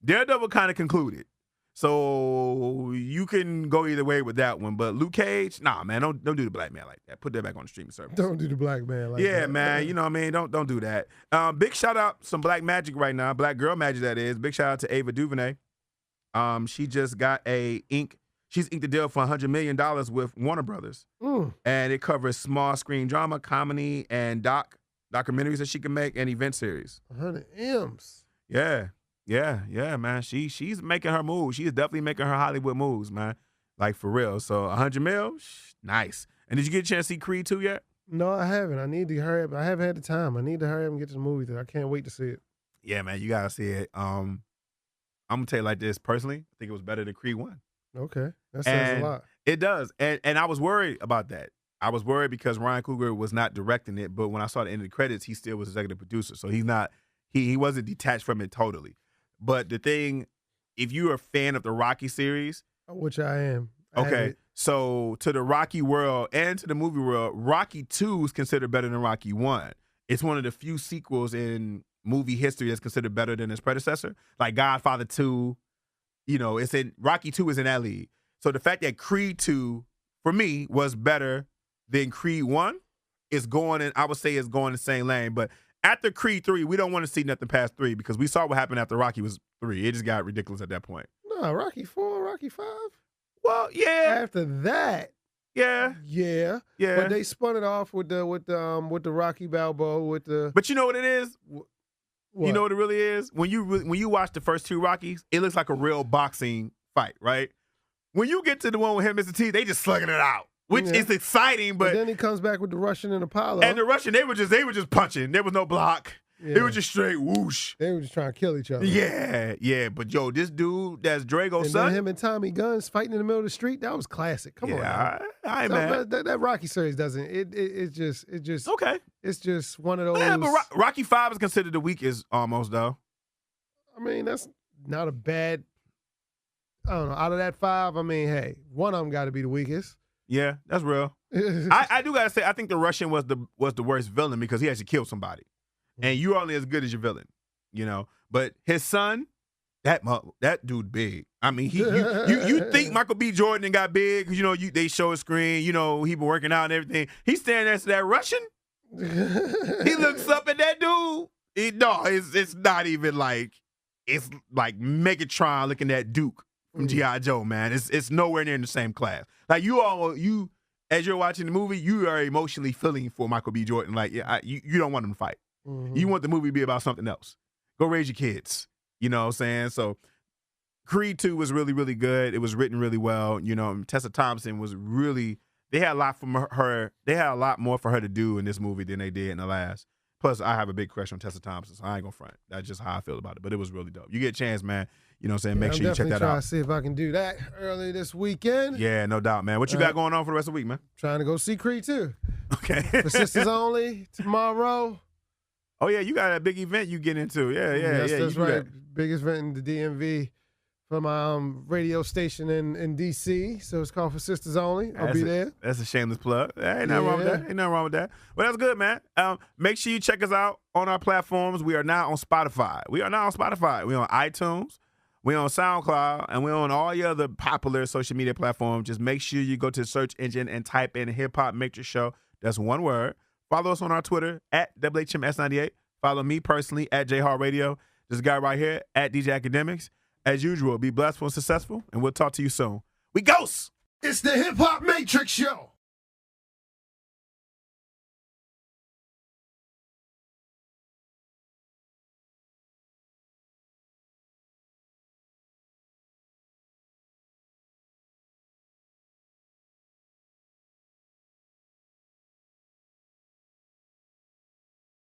Daredevil kind of concluded. So you can go either way with that one. But Luke Cage, nah, man, don't do the black man like that. Put that back on the streaming service. Don't do the black man like that. Yeah, man, you know what I mean? Don't do that. Big shout out some black magic right now, black girl magic that is. Big shout out to Ava DuVernay. She just got she's inked a deal for $100 million with Warner Brothers. And it covers small screen drama, comedy, and documentaries that she can make, and event series. 100 M's. Yeah, man. She's making her moves. She is definitely making her Hollywood moves, man. Like, for real. So 100 mil, nice. And did you get a chance to see Creed 2 yet? No, I haven't. I need to hurry up. I haven't had the time. I need to hurry up and get to the movie theater. I can't wait to see it. Yeah, man, you gotta see it. I'm gonna tell you like this personally. I think it was better than Creed 1. Okay, that says a lot. It does, and I was worried about that. I was worried because Ryan Coogler was not directing it, but when I saw the end of the credits, he still was executive producer, so he's not. He wasn't detached from it totally. But the thing, if you're a fan of the Rocky series, which I am, okay. So to the Rocky world and to the movie world, Rocky 2 is considered better than Rocky 1. It's one of the few sequels in movie history that's considered better than its predecessor. Like Godfather 2, it's in Rocky 2 is in that league. So the fact that Creed 2, for me, was better than Creed 1 is going in, I would say it's going the same lane. But after Creed 3, we don't want to see nothing past 3 because we saw what happened after Rocky was 3. It just got ridiculous at that point. No, Rocky 4, Rocky 5. Well, yeah. After that, yeah. But they spun it off with the Rocky Balboa with the. But you know what it is? What? You know what it really is? When you watch the first 2 Rockies, it looks like a real boxing fight, right? When you get to the one with him and Mr. T, they just slugging it out, which is exciting. But then he comes back with the Russian and Apollo. And the Russian, they were just punching. There was no block. Yeah. It was just straight whoosh. They were just trying to kill each other. Yeah. But yo, this dude that's Drago's and son. Then him and Tommy Guns fighting in the middle of the street. That was classic. Come on. I ain't mad. That Rocky series doesn't. It's just okay. It's just one of those. Yeah, but Rocky 5 is considered the weakest almost though. I mean, that's not a bad. I don't know. Out of that 5, I mean, hey, one of them got to be the weakest. Yeah, that's real. I do gotta say, I think the Russian was the worst villain because he actually killed somebody. And you're only as good as your villain, But his son, that dude big. I mean, you think Michael B. Jordan got big because they show a screen. He been working out and everything. He's standing next to that Russian. He looks up at that dude. It's not even like it's like Megatron looking at Duke from G.I. Joe. Man, it's nowhere near in the same class. Like you as you're watching the movie, you are emotionally feeling for Michael B. Jordan. Like you don't want him to fight. Mm-hmm. You want the movie to be about something else. Go raise your kids. You know what I'm saying? So Creed 2 was really, really good. It was written really well. Tessa Thompson was really, they had a lot from her. They had a lot more for her to do in this movie than they did in the last. Plus, I have a big crush on Tessa Thompson, so I ain't gonna front. That's just how I feel about it. But it was really dope. You get a chance, man. You know what I'm saying? Make sure you check that out. I'm definitely trying to see if I can do that early this weekend. Yeah, no doubt, man. What you got going on for the rest of the week, man? Trying to go see Creed 2. Okay. For Sisters Only tomorrow. Oh, yeah, you got a big event you get into. Yeah. That's right. Biggest event in the DMV for my radio station in D.C. So it's called For Sisters Only. I'll be there. That's a shameless plug. Ain't nothing wrong with that. Well, that's good, man. Make sure you check us out on our platforms. We are now on Spotify. We are on iTunes. We're on SoundCloud. And we're on all your other popular social media platforms. Just make sure you go to the search engine and type in Hip Hop Matrix Show. That's one word. Follow us on our Twitter at WHMS98. Follow me personally at J.Hall Radio. This guy right here at DJ Akademiks. As usual, be blessed and successful, and we'll talk to you soon. We ghost! It's the Hip Hop Matrix Show.